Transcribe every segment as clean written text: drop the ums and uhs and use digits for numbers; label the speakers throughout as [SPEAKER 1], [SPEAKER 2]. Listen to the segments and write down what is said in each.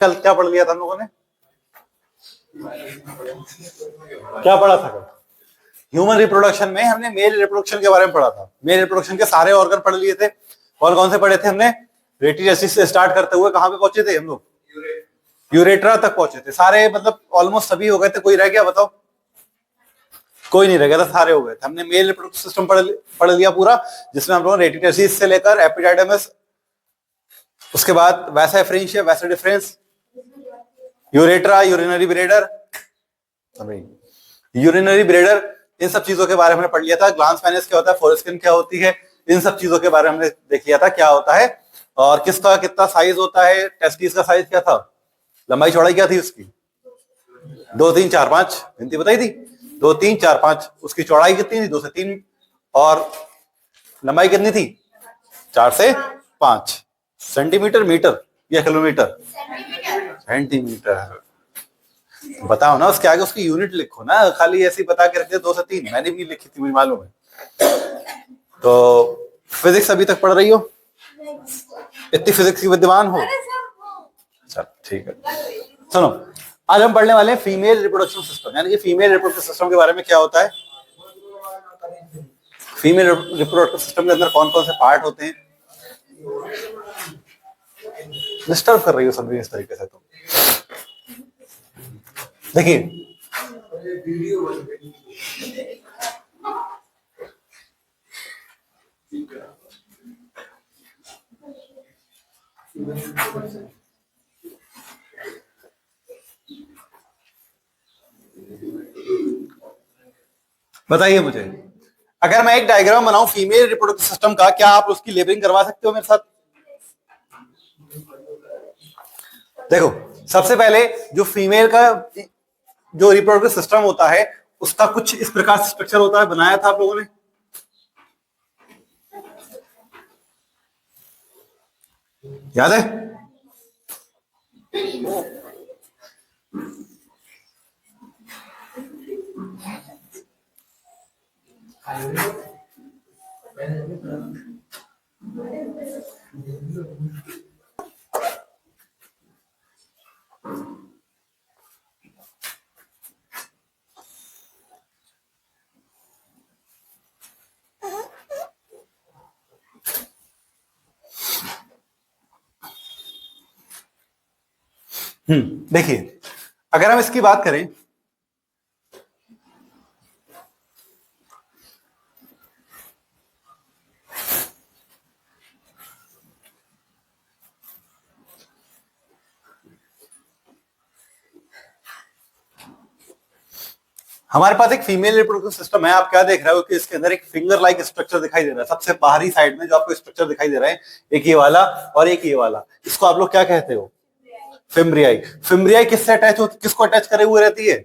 [SPEAKER 1] कल क्या पढ़ लिया था हम लोगों ने? क्या पढ़ा था कल? ह्यूमन रिप्रोडक्शन में हमने मेल रिप्रोडक्शन के बारे में पढ़ा था। मेल रिप्रोडक्शन के सारे ऑर्गन पढ़ लिए थे। कौन कौन से पढ़े थे हमने? रेटिनोसिस से स्टार्ट करते हुए कहां पे पहुंचे थे हम लोग? यूरेट्रा तक पहुंचे थे सारे, मतलब ऑलमोस्ट सभी हो गए थे। कोई रह गया बताओ? कोई नहीं रह गया था, सारे हो गए थे। हमने मेल रिप्रोडक्टिव सिस्टम पढ़ लिया पूरा, जिसमें हम लोगों ने रेटिनोसिस से लेकर एपिडाइडमस, उसके बाद vasa efferentia, vasa deferens, urethra, urinary bladder, urinary bladder, इन सब चीजों के बारे में हमने पढ़ लिया था। ग्लांस पेनिस क्या होता है, फोरस्किन क्या होती है, इन सब चीजों के बारे में हमने देख लिया था क्या होता है और किसका कितना साइज होता है। टेस्टिस का साइज क्या था, लंबाई चौड़ाई क्या थी उसकी? 2 3 4 5, गिनती बताई थी 2 3 4 5। उसकी चौड़ाई कितनी थी? 2 से 3। और लंबाई कितनी थी? 4 से 5 सेंटीमीटर, मीटर या किलोमीटर? सेंटीमीटर। बताओ ना, उसके आगे उसकी यूनिट लिखो ना, खाली ऐसी बता के रखते 2 से 3। मैंने भी लिखी थी, मुझे मालूम है। तो फिजिक्स अभी तक पढ़ रही हो? इतनी फिजिक्स की विद्वान हो? चल ठीक है, सुनो, आज हम पढ़ने वाले हैं फीमेल रिप्रोडक्शन सिस्टम, यानी कि फीमेल रिप्रोडक्टिव सिस्टम के बारे में क्या होता है, फीमेल रिप्रोडक्टिव सिस्टम के अंदर कौन कौन से पार्ट होते हैं। डिस्टर्ब कर रही हो सभी इस तरीके से तुम। देखिए बताइए मुझे, अगर मैं एक डायग्राम बनाऊं फीमेल रिप्रोडक्टिव सिस्टम का, क्या आप उसकी लेबलिंग करवा सकते हो मेरे साथ? देखो, सबसे पहले जो फीमेल का जो रिप्रोडक्टिव सिस्टम होता है उसका कुछ इस प्रकार से स्ट्रक्चर होता है, बनाया था आप लोगों ने, याद है? देखिए, अगर हम इसकी बात करें, हमारे पास एक फीमेल रिप्रोडक्टिव सिस्टम है। आप क्या देख रहे हो कि इसके अंदर एक फिंगर लाइक स्ट्रक्चर दिखाई दे रहा है। सबसे बाहरी साइड में जो आपको स्ट्रक्चर दिखाई दे रहा है, एक ये वाला और एक ये वाला, इसको आप लोग क्या कहते हो? फिम्ब्रियाई। फिम्ब्रियाई किससे अटैच होती, किसको अटैच करे हुए रहती है?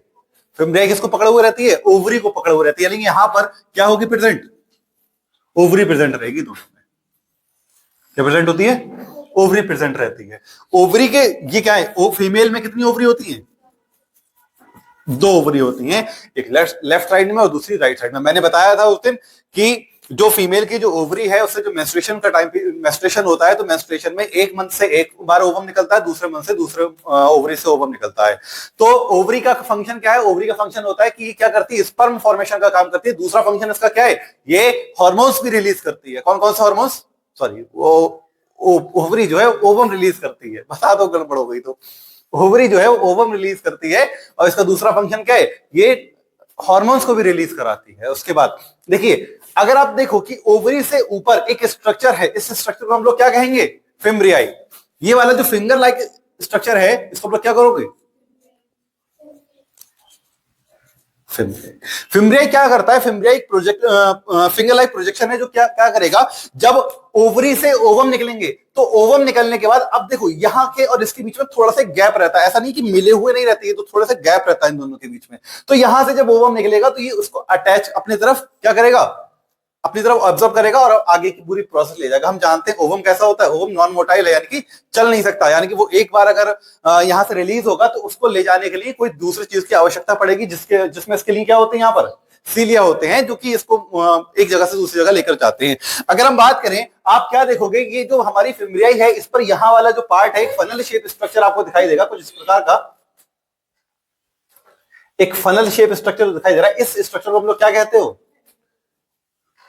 [SPEAKER 1] फिम्ब्रियाई किसको पकड़े हुए रहती है? ओवरी को पकड़े हुए रहती है। यानी यहाँ पर क्या होगी प्रेजेंट? ओवरी प्रेजेंट रहेगी दोनों में। क्या प्रेजेंट होती है? ओवरी प्रेजेंट रहती है। ओवरी के ये क्या है, फीमेल में कितनी ओवरी होती है? 2 ओवरी होती हैं, एक लेफ्ट साइड में और दूसरी राइट साइड में। मैंने बताया था उस दिन कि जो फीमेल की जो ओवरी है उससे जो मेंस्ट्रुएशन का टाइम, मेंस्ट्रुएशन होता है, तो मेंस्ट्रुएशन में एक मंथ से एक बार ओवम निकलता है, दूसरे मंथ से दूसरे ओवरी से ओवम निकलता है। तो ओवरी का फंक्शन क्या है? ओवरी का फंक्शन होता है कि क्या करती है? स्पर्म फॉर्मेशन का काम करती है। दूसरा फंक्शन इसका क्या है? ये हार्मोन्स भी रिलीज करती है। कौन कौन से हार्मोन्स? सॉरी, वो ओवरी जो है ओवम रिलीज करती है। बता दो गड़बड़ हो गई तो। ओवरी जो है वो ओवम रिलीज करती है और इसका दूसरा फंक्शन क्या है? ये हार्मोन्स को भी रिलीज कराती है। उसके बाद देखिए, अगर आप देखो कि ओवरी से ऊपर एक स्ट्रक्चर है, इस स्ट्रक्चर को हम लोग क्या कहेंगे? फिम्ब्रियाई। ये वाला जो फिंगर लाइक स्ट्रक्चर है, इसको आप लोग क्या करोगे? फिम्ब्रियाई क्या करता है? फिम्ब्रियाई फिंगर लाइक प्रोजेक्शन है जो क्या क्या करेगा, जब ओवरी से ओवम निकलेंगे तो ओवम निकलने के बाद अब देखो यहाँ के और इसके बीच में थोड़ा सा गैप रहता है। ऐसा नहीं कि मिले हुए नहीं रहती है, तो थोड़ा सा गैप रहता है इन दोनों के बीच में। तो यहां से जब ओवम निकलेगा तो ये उसको अटैच अपनी तरफ क्या करेगा? अपनी तरफ ऑब्जर्व करेगा और आगे की पूरी प्रोसेस ले जाएगा। हम जानते हैं ओवम कैसा होता है, ओवम नॉन मोटाइल है, यानी कि चल नहीं सकता। यानी कि वो एक बार अगर यहां से रिलीज होगा तो उसको ले जाने के लिए कोई दूसरी चीज की आवश्यकता पड़ेगी, जिसमें इसके लिए क्या होते हैं यहाँ पर? सीलिया होते हैं जो कि इसको एक जगह से दूसरी जगह लेकर जाते हैं। अगर हम बात करें, आप क्या देखोगे कि जो हमारी फिम्ब्रियाई है इस पर यहाँ वाला जो पार्ट है एक फनल शेप स्ट्रक्चर आपको दिखाई देगा कुछ इस प्रकार का, एक फनल शेप स्ट्रक्चर दिखाई दे रहा है। इस स्ट्रक्चर को हम लोग क्या कहते हो?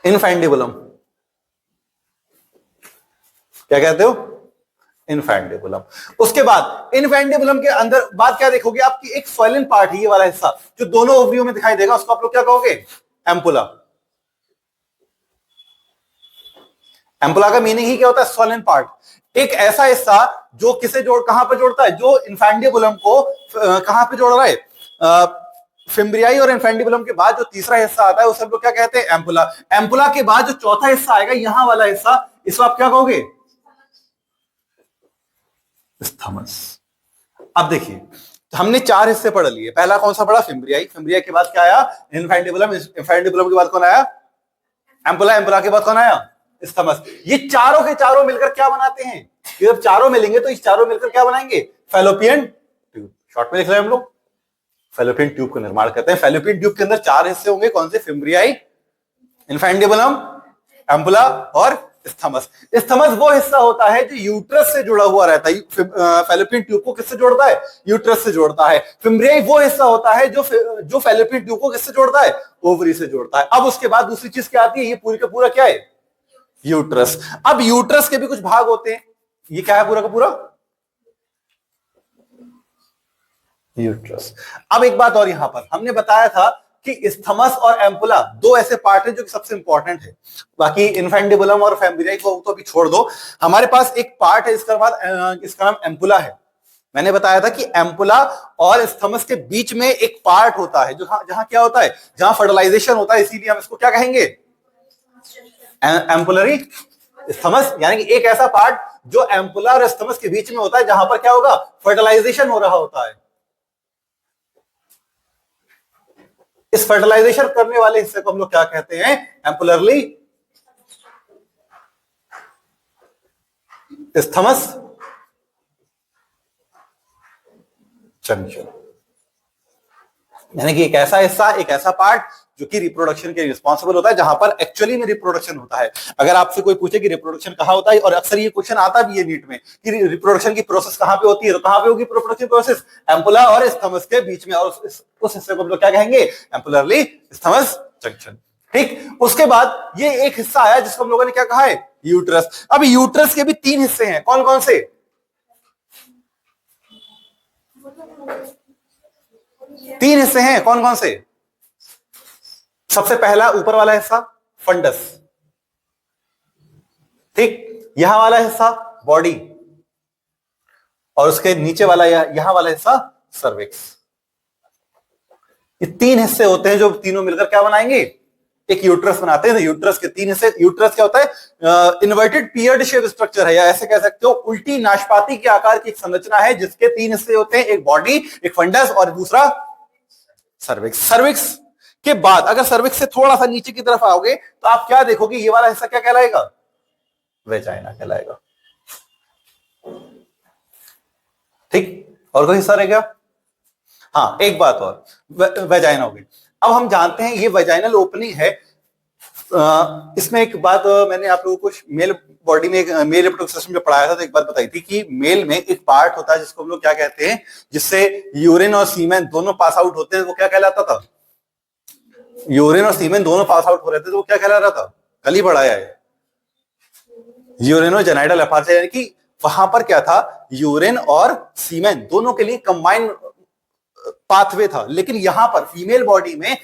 [SPEAKER 1] इनफैंडिबुलम। क्या कहते हो? इनफैंडिबुलम। उसके बाद इनफैंडिबुलम के अंदर बात क्या देखोगे, आपकी एक स्वेलन पार्ट है, ये वाला हिस्सा जो दोनों ओवरियों में दिखाई देगा, उसको आप लोग क्या कहोगे? एम्पुला। एम्पुला का मीनिंग ही क्या होता है? Swollen part. एक ऐसा हिस्सा जो किसे कहां पर जोड़ता है, जो इनफैंडिबुलम को कहां पे जोड़ रहा है? फिम्ब्रियाई और इनफैंडिबुलम के बाद जो तीसरा हिस्सा आता है उसे हम लोग क्या कहते हैं? एम्पुला। एम्पुला के बाद जो चौथा हिस्सा आएगा, यहां वाला हिस्सा, इसको आप क्या कहोगे? स्थमस। अब देखिए, हमने 4 हिस्से पढ़ लिए। पहला कौन सा पढ़ा? फिम्ब्रियाई। फिम्ब्रियाई के बाद क्या आया? इनफैंडिबुलम। इनफैंडिबुलम के बाद कौन आया? एम्पुला। एम्पुला के बाद कौन आया? स्थमस। ये चारों के चारों मिलकर क्या बनाते हैं? ये जब चारों मिलेंगे तो इस चारों मिलकर क्या बनाएंगे? Fallopian tube. शॉर्ट में लिख रहे हैं हम लोग, फैलोपियन ट्यूब का निर्माण करते हैं। फैलोपियन ट्यूब के अंदर 4 हिस्से होंगे। कौन से? फिम्ब्रियाई, इनफैंडिबुलम, एम्पुला और स्थमस। स्थमस वो हिस्सा होता है जो यूट्रस से जुड़ा हुआ रहता है। फैलोपियन ट्यूब को किससे जोड़ता है? यूट्रस से जोड़ता है। फिम्ब्रियाई वो हिस्सा होता है जो फैलोपियन ट्यूब को किससे जोड़ता है? ओवरी से जोड़ता है। अब उसके बाद दूसरी चीज क्या आती है? ये पूरी का पूरा क्या है? यूट्रस। अब यूट्रस के भी कुछ भाग होते हैं। ये क्या है पूरा का पूरा? यूट्रस। अब एक बात और, यहां पर हमने बताया था कि स्थमस और एम्पुला दो ऐसे पार्ट हैं जो कि सबसे इंपॉर्टेंट है। बाकी इनफैंडिबुलम और फिम्ब्रियाई को तो अभी छोड़ दो। हमारे पास एक पार्ट है, इसका नाम एम्पुला है। मैंने बताया था कि एम्पुला और स्थमस के बीच में एक पार्ट होता है जो जहां क्या होता है? जहां फर्टिलाइजेशन होता है। इसीलिए हम इसको क्या कहेंगे? Ampullary isthmus. यानी कि एक ऐसा पार्ट जो एम्पुला और स्थमस के बीच में होता है, जहां पर क्या होगा? फर्टिलाइजेशन हो रहा होता है। इस फर्टिलाइजेशन करने वाले हिस्से को हम लोग क्या कहते हैं? एम्पुलरली स्थमस जंक्शन। यानी कि एक ऐसा हिस्सा, एक ऐसा पार्ट जो कि रिप्रोडक्शन के रिस्पॉन्सिबल होता है, जहां पर एक्चुअली में रिप्रोडक्शन होता है। अगर आपसे कोई पूछे कि रिप्रोडक्शन कहां होता है, और अक्सर ये क्वेश्चन आता भी है नीट में कि रिप्रोडक्शन की प्रोसेस कहां पे होती है, तो कहां पे होगी रिप्रोडक्शन प्रोसेस? एम्पुला और स्थमस के बीच में। और उस हिस्से को हम लोग क्या कहेंगे? एम्पुलरली स्थमस जंक्शन। ठीक। उसके बाद ये एक हिस्सा आया जिसको हम लोगों ने क्या कहा है? यूट्रस। अब यूट्रस के भी 3 हिस्से हैं। कौन कौन से? 3 हिस्से हैं। कौन कौन से? सबसे पहला ऊपर वाला हिस्सा फंडस। ठीक। यहां वाला हिस्सा बॉडी, और उसके नीचे वाला यहां वाला हिस्सा सर्विक्स। ये 3 हिस्से होते हैं जो तीनों मिलकर क्या बनाएंगे? एक यूट्रस बनाते हैं। यूट्रस के 3 हिस्से। यूट्रस क्या होता है? इन्वर्टेड पियर्ड शेप स्ट्रक्चर है, या ऐसे कह सकते हो उल्टी नाशपाती के आकार की एक संरचना है जिसके 3 हिस्से होते हैं, एक बॉडी, एक फंडस और दूसरा सर्विक्स। सर्विक्स के बाद अगर सर्विक्स से थोड़ा सा नीचे की तरफ आओगे तो आप क्या देखोगे? ये वाला हिस्सा क्या कहलाएगा? वेजाइना कहलाएगा। ठीक। और कोई हिस्सा रह गया? हाँ, एक बात और, वेजाइना हो गई। अब हम जानते हैं ये वेजाइनल ओपनिंग है। इसमें एक बात मैंने आप लोगों को मेल बॉडी में, मेल रिप्रोडक्टिव सिस्टम जो पढ़ाया था, तो एक बात बताई थी कि मेल में एक पार्ट होता है जिसको हम लोग क्या कहते हैं, जिससे यूरिन और सीमेन दोनों पास आउट होते हैं। वो क्या कहलाता था? यूरिन और सीमेन दोनों पास आउट हो रहे थे तो वो क्या कहला रहा था? कल ही पढ़ाया है, यूरिनो जेनाइडल अपार्चर। यानी कि वहां पर क्या था? यूरिन और सीमेन दोनों के लिए कंबाइन पाथवे था। लेकिन यहां पर फीमेल बॉडी में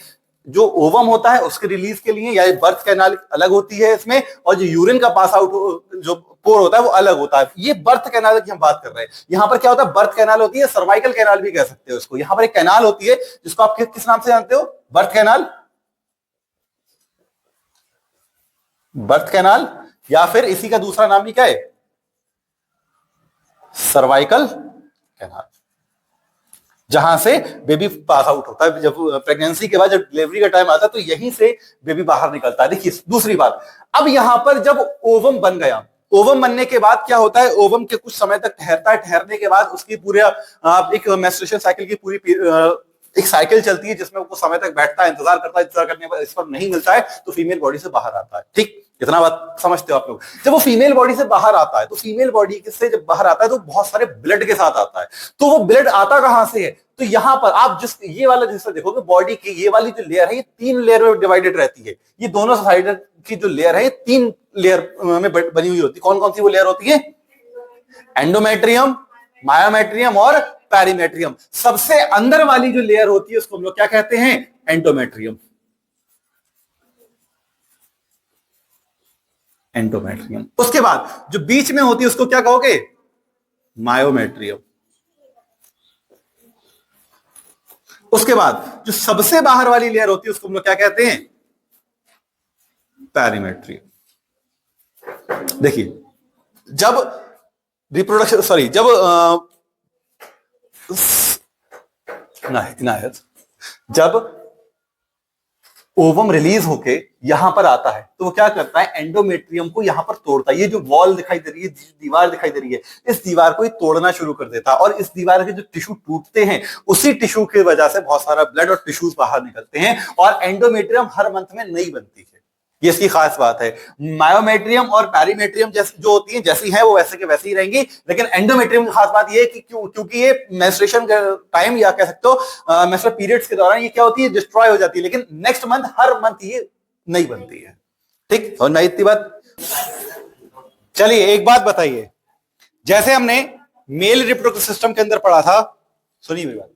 [SPEAKER 1] जो ओवम होता है उसके रिलीज के लिए, या बर्थ कैनाल अलग होती है इसमें, और जो यूरिन का पास आउट जो पोर होता है वो अलग होता है। ये बर्थ कैनाल की हम बात कर रहे हैं। यहां पर क्या होता है? बर्थ कैनाल होती है, सर्वाइकल कैनाल भी कह सकते हो इसको। यहां पर एक कैनाल होती है जिसको आप किस नाम से जानते हो? बर्थ कैनाल, बर्थ कैनाल, या फिर इसी का दूसरा नाम भी क्या है? सर्वाइकल कैनाल, जहां से बेबी पास आउट होता है। जब प्रेगनेंसी के बाद जब डिलीवरी का टाइम आता है तो यहीं से बेबी बाहर निकलता है। देखिए दूसरी बात, अब यहां पर जब ओवम बन गया, ओवम बनने के बाद क्या होता है? ओवम के कुछ समय तक ठहरता है। ठहरने के बाद उसकी पूरे एक मेंस्ट्रुएशन साइकिल की पूरी एक साइकिल चलती है जिसमें वो समय तक बैठता है, इंतजार करता है, इंतजार करने पर इस पर नहीं मिलता है तो फीमेल बॉडी से बाहर आता है। ठीक, इतना बात समझते हो आप लोग? जब वो फीमेल बॉडी से बाहर आता है तो फीमेल बॉडी से जब बाहर आता है तो बहुत सारे ब्लड के साथ आता है। तो वो ब्लड आता कहां से है? तो यहां पर आप जिस ये वाला जिससे देखोगे बॉडी की ये वाली जो लेयर है ये 3 लेयर में डिवाइडेड रहती है। ये दोनों साइड की जो लेयर है 3 लेयर में बनी हुई होती है। कौन कौन सी वो लेयर होती है? एंडोमेट्रियम, मायोमेट्रियम और पेरीमेट्रियम। सबसे अंदर वाली जो लेयर होती है उसको हम लोग क्या कहते हैं? एंडोमेट्रियम। एंडोमेट्रियम। उसके बाद जो बीच में होती है उसको क्या कहोगे? मायोमेट्रियम। उसके बाद जो सबसे बाहर वाली लेयर होती है उसको हम लोग क्या कहते हैं? पेरीमेट्रियम। देखिए, जब रिप्रोडक्शन जब इनायत जब ओवम रिलीज होके यहां पर आता है तो वो क्या करता है? एंडोमेट्रियम को यहां पर तोड़ता है। ये जो वॉल दिखाई दे रही है, दीवार दिखाई दे रही है, इस दीवार को ये तोड़ना शुरू कर देता है और इस दीवार के जो टिश्यू टूटते हैं उसी टिश्यू की वजह से बहुत सारा ब्लड और टिश्यूज बाहर निकलते हैं और एंडोमेट्रियम हर मंथ में नहीं बनती है। ये इसकी खास बात है। मायोमेट्रियम और पेरीमेट्रियम जैसी जो होती हैं जैसी है वो वैसे के वैसे ही रहेंगी, लेकिन एंडोमेट्रियम की खास बात ये है कि क्योंकि ये मेंस्ट्रुएशन का टाइम या कह सकते हो मेंस्ट्रुअल पीरियड्स के दौरान ये क्या होती है? डिस्ट्रॉय हो जाती है, लेकिन नेक्स्ट मंथ हर मंथ ये नहीं बनती है। ठीक, और नहीं इतनी बात। चलिए एक बात बताइए, जैसे हमने मेल रिप्रोडक्टिव सिस्टम के अंदर पढ़ा था, सुनिए मेरी बात,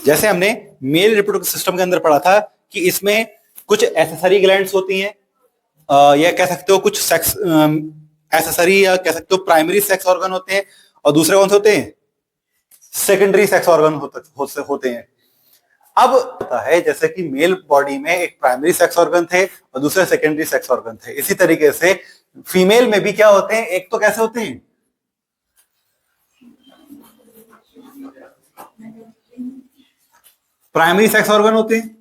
[SPEAKER 1] जैसे हमने मेल रिप्रोडक्टिव सिस्टम के अंदर पढ़ा था कि इसमें कुछ एक्सेसरी ग्लैंड्स होती हैं, या कह सकते हो कुछ सेक्स एक्सेसरी या कह सकते हो प्राइमरी सेक्स ऑर्गन होते हैं, और दूसरे कौन से होते हैं? सेकेंडरी सेक्स ऑर्गन होते हैं। अब होता है जैसे कि मेल बॉडी में एक प्राइमरी सेक्स ऑर्गन थे और दूसरे सेकेंडरी सेक्स ऑर्गन थे, इसी तरीके से फीमेल में भी क्या होते हैं? एक तो कैसे होते हैं? प्राइमरी सेक्स ऑर्गन होते हैं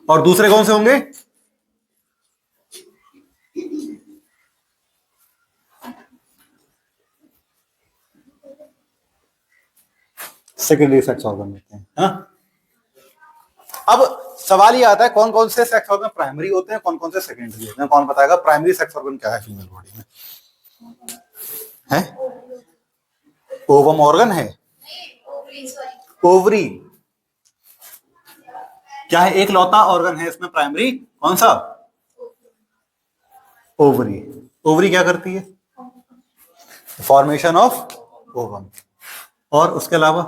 [SPEAKER 1] और दूसरे कौन से होंगे? सेकेंडरी सेक्स ऑर्गन होते हैं। हाँ? अब सवाल ये आता है कौन कौन से सेक्स ऑर्गन प्राइमरी होते हैं, कौन कौन से सेकेंडरी होते हैं? कौन बताएगा प्राइमरी सेक्स ऑर्गन क्या है फीमेल बॉडी में? है ओवम ऑर्गन है, ओवरी क्या है? एक लौता ऑर्गन है इसमें प्राइमरी, कौन सा? ओवरी। ओवरी क्या करती है? Formation of ovum. और उसके अलावा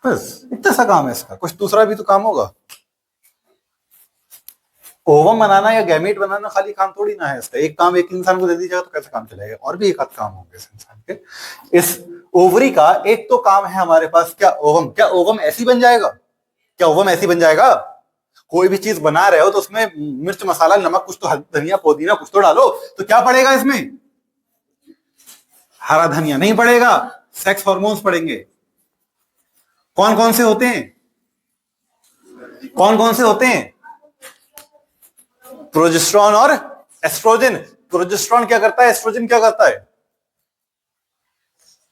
[SPEAKER 1] बस इतना सा काम है इसका, कुछ दूसरा भी तो काम होगा? ओवम बनाना या गैमेट बनाना खाली काम थोड़ी ना है इसका। एक काम एक इंसान को दे दीजिएगा तो कैसे काम चलेगा? और भी एक आध काम होंगे इस इंसान के। इस ओवरी का एक तो काम है हमारे पास, क्या ओवम, क्या ओवम ऐसी बन जाएगा? क्या ओवम ऐसी बन जाएगा? कोई भी चीज बना रहे हो तो उसमें मिर्च मसाला नमक कुछ तो, धनिया पुदीना कुछ तो डालो, तो क्या पड़ेगा इसमें? हरा धनिया नहीं पड़ेगा, सेक्स हार्मोन्स पड़ेंगे। कौन कौन से होते हैं? कौन कौन से होते हैं? प्रोजेस्टेरॉन और एस्ट्रोजन। प्रोजेस्टेरॉन क्या करता है? एस्ट्रोजन क्या करता है?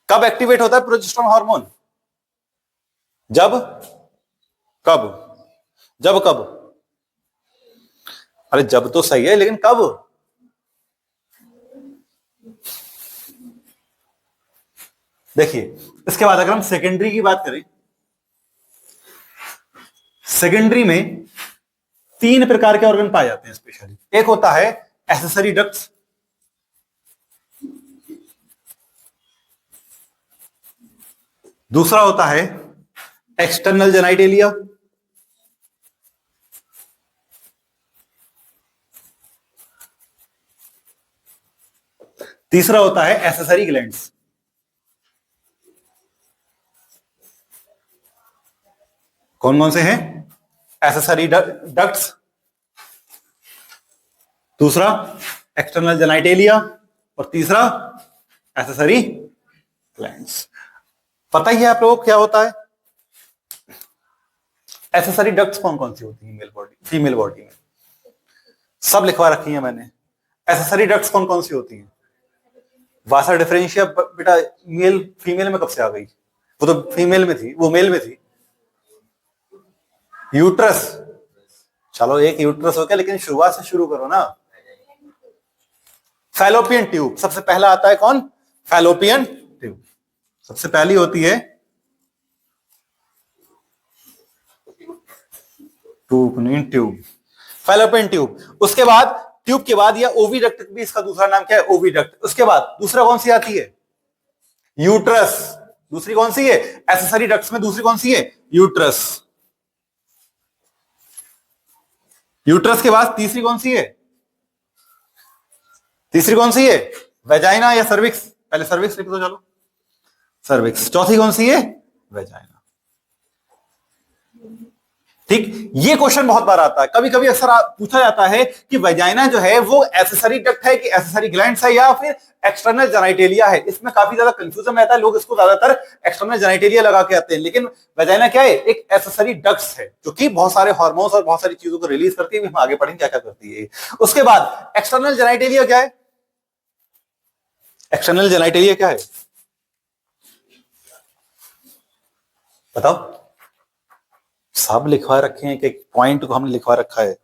[SPEAKER 1] कब एक्टिवेट होता है प्रोजेस्टेरॉन हार्मोन? जब कब? जब कब? अरे जब तो सही है, लेकिन कब? देखिए, इसके बाद अगर हम सेकेंडरी की बात करें, सेकेंडरी में 3 प्रकार के ऑर्गन पाए जाते हैं स्पेशली। एक होता है एक्सेसरी डक्ट्स, दूसरा होता है एक्सटर्नल जेनाइटेलिया, तीसरा होता है एक्सेसरी ग्लैंड्स। कौन कौन से हैं? एक्सेसरी डक्ट्स, दूसरा एक्सटर्नल जेनाइटेलिया और तीसरा एक्सेसरी ग्लैंड्स। पता ही है आप लोगों को क्या होता है? एक्सेसरी डक्ट्स कौन कौन सी होती है मेल बॉडी, फीमेल बॉडी में? सब लिखवा रखी है मैंने। एसेसरी डक्ट्स कौन कौन सी होती हैं? वासा डिफरेंशिया बेटा मेल फीमेल में कब से आ गई? वो तो फीमेल में थी, वो मेल में थी। यूट्रस, चलो एक यूट्रस हो गया, लेकिन शुरुआत से शुरू करो ना। फैलोपियन ट्यूब सबसे पहला आता है कौन? फैलोपियन ट्यूब सबसे पहली होती है। Tube, fallopian tube. उसके बाद ट्यूब के बाद या ओविडक्ट भी इसका दूसरा नाम क्या है? ओविडक्ट। उसके बाद दूसरा कौन सी आती है? यूट्रस। दूसरी कौन सी है? एसेसरी डक्ट्स में दूसरी कौन सी है? यूट्रस। यूट्रस के बाद तीसरी कौन सी है? तीसरी कौन सी है? वेजाइना या सर्विक्स? पहले सर्विक्स लिख दो, चलो सर्विक्स। चौथी कौन सी है? वेजाइना। ठीक, ये क्वेश्चन बहुत बार आता है। कभी कभी अक्सर पूछा जाता है कि वेजाइना जो है वो एसेसरी डक्ट है कि एसेसरी ग्लैंड्स है या फिर एक्सटर्नल जेनिटेलिया है। इसमें काफी ज्यादा कंफ्यूजन रहता है, लोग इसको ज्यादातर एक्सटर्नल जेनिटेलिया लगा के आते हैं, लेकिन वेजाइना क्या है? एक एसेसरी डक्ट्स है जो कि बहुत सारे हार्मोन्स और बहुत सारी चीजों को रिलीज करती है। हम आगे पढ़ेंगे क्या क्या करती है। उसके बाद एक्सटर्नल जेनिटेलिया क्या है? एक्सटर्नल जेनिटेलिया क्या है बताओ? सब लिखवा रखे हैं, एक पॉइंट को हमने लिखवा रखा है।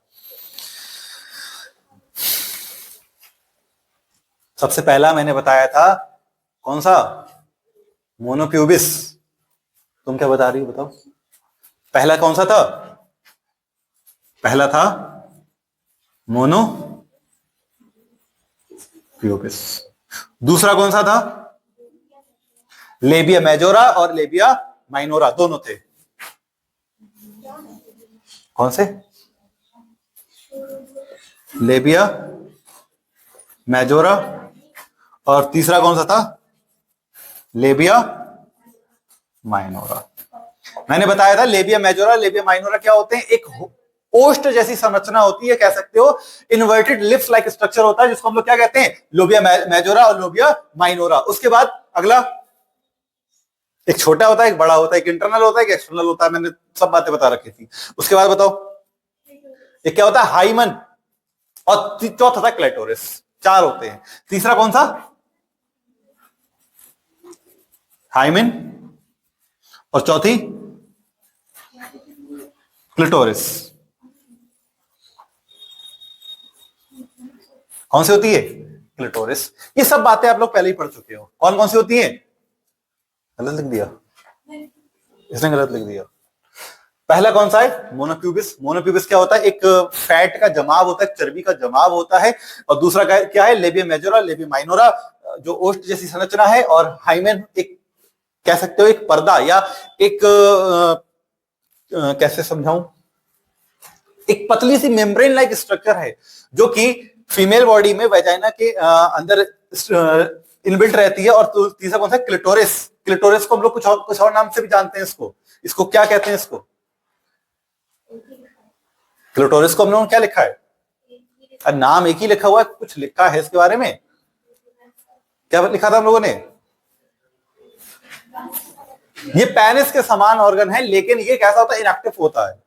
[SPEAKER 1] सबसे पहला मैंने बताया था कौन सा? मोनोप्यूबिस। तुम क्या बता रही हो बताओ? पहला कौन सा था? पहला था मोनोप्यूबिस। दूसरा कौन सा था? लेबिया मेजोरा और लेबिया माइनोरा, दोनों थे। कौन से? लेबिया मेजोरा, और तीसरा कौन सा था? Labia minora. मैंने बताया था लेबिया मेजोरा लेबिया माइनोरा क्या होते हैं? एक ओस्ट जैसी संरचना होती है, कह सकते हो इन्वर्टेड लिप्स लाइक स्ट्रक्चर होता है, जिसको हम लोग क्या कहते हैं? लोबिया मेजोरा और लोबिया माइनोरा। उसके बाद अगला एक छोटा होता है, एक बड़ा होता है, एक इंटरनल होता है, एक एक्सटर्नल होता है। मैंने सब बातें बता रखी थी। उसके बाद बताओ एक क्या होता है? हाइमन, और चौथा था क्लेटोरिस। चार होते हैं। तीसरा कौन सा? हाइमन, और चौथी क्लिटोरिस। कौन सी होती है? क्लिटोरिस। ये सब बातें आप लोग पहले ही पढ़ चुके हो। कौन कौन सी होती है? गलत लिख दिया इसने, गलत लिख दिया। पहला कौन सा है? मोनोप्यूबिस। मोनोप्यूबिस क्या होता है? एक फैट का जमाव होता है, चर्बी का जमाव होता है। और दूसरा क्या है? लेबिया मेजोरा लेबिया माइनोरा, जो ओस्ट जैसी संरचना है। और हाइमेन एक कह सकते हो एक पर्दा, या एक कैसे समझाऊं, एक पतली सी मेम्ब्रेन लाइक स्ट्रक्चर है जो कि फीमेल बॉडी में वेजाइना के अंदर इनबिल्ट रहती है। और तीसरा कौन सा? क्लिटोरिस। क्लिटोरिस को हम लोग कुछ और नाम से भी जानते हैं। इसको क्या कहते हैं? इसको क्लिटोरिस को हम लोगों ने क्या लिखा है? नाम एक ही लिखा हुआ है, कुछ लिखा है इसके बारे में? क्या लिखा था हम लोगों ने? ये पेनिस के समान ऑर्गन है, लेकिन ये कैसा होता है? इनएक्टिव होता है।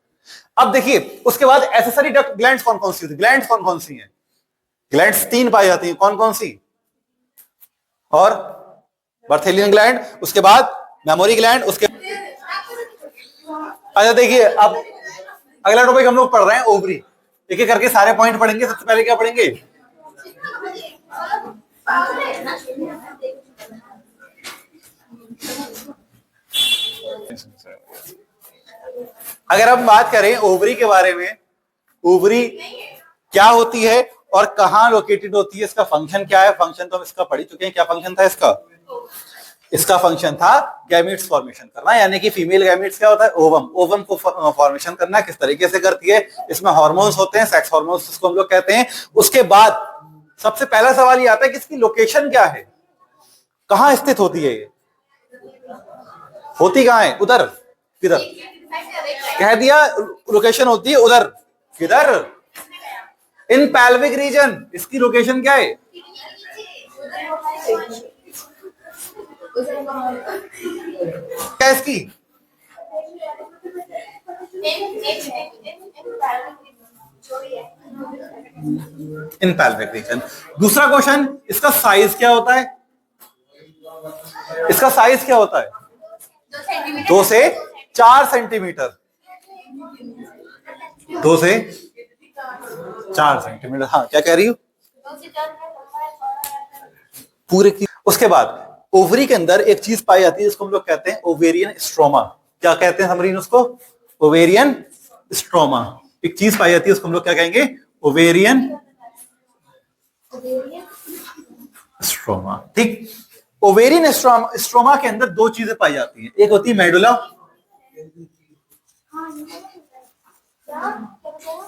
[SPEAKER 1] अब देखिए उसके बाद एसेसरी डक्ट ग्लैंड्स कौन कौन सी होती है? ग्लैंड्स कौन कौन सी हैं? ग्लैंड्स तीन पाई जाती हैं। कौन कौन सी? और बर्थेलियन ग्लैंड, उसके बाद मेमोरी ग्लैंड, उसके अच्छा देखिए अब अगला टॉपिक हम लोग पढ़ रहे हैं ओवरी। एक एक करके सारे पॉइंट पढ़ेंगे। सबसे पहले क्या पढ़ेंगे? अगर हम बात करें ओवरी के बारे में, ओवरी क्या होती है और कहां लोकेटेड होती है, इसका फंक्शन क्या है? फंक्शन तो हम इसका पढ़ ही चुके हैं। क्या फंक्शन था इसका? इसका फंक्शन था गैमीट्स फॉर्मेशन करना, यानी कि फीमेल गैमीट्स क्या होता है? ओवम। ओवम को फॉर्मेशन करना किस तरीके से करती है? इसमें हार्मोन्स होते हैं, सेक्स हार्मोन्स जिसको हम लोग कहते हैं। उसके बाद सबसे पहला सवाल ये आता है कि इसकी लोकेशन क्या है? कहां स्थित होती है? ये होती कहां है? उधर। किधर? कह दिया लोकेशन होती है उधर। किधर? इन पैल्विक रीजन। इसकी लोकेशन क्या है? क्या इसकी? इन पैल्विक रीजन। दूसरा क्वेश्चन, इसका साइज क्या होता है? इसका साइज क्या होता है? 2 से 4 सेंटीमीटर। 2 से 4 सेंटीमीटर। हाँ, क्या कह रही हो? पूरे की। उसके बाद ओवरी के अंदर एक चीज पाई जाती है जिसको हम लोग कहते हैं ओवेरियन स्ट्रोमा। क्या कहते हैं समरीन उसको? Ovarian stroma. एक चीज पाई जाती है उसको हम लोग क्या कहेंगे? Ovarian stroma. ठीक। ओवेरियन स्ट्रोमा के अंदर 2 चीजें पाई जाती हैं। एक होती है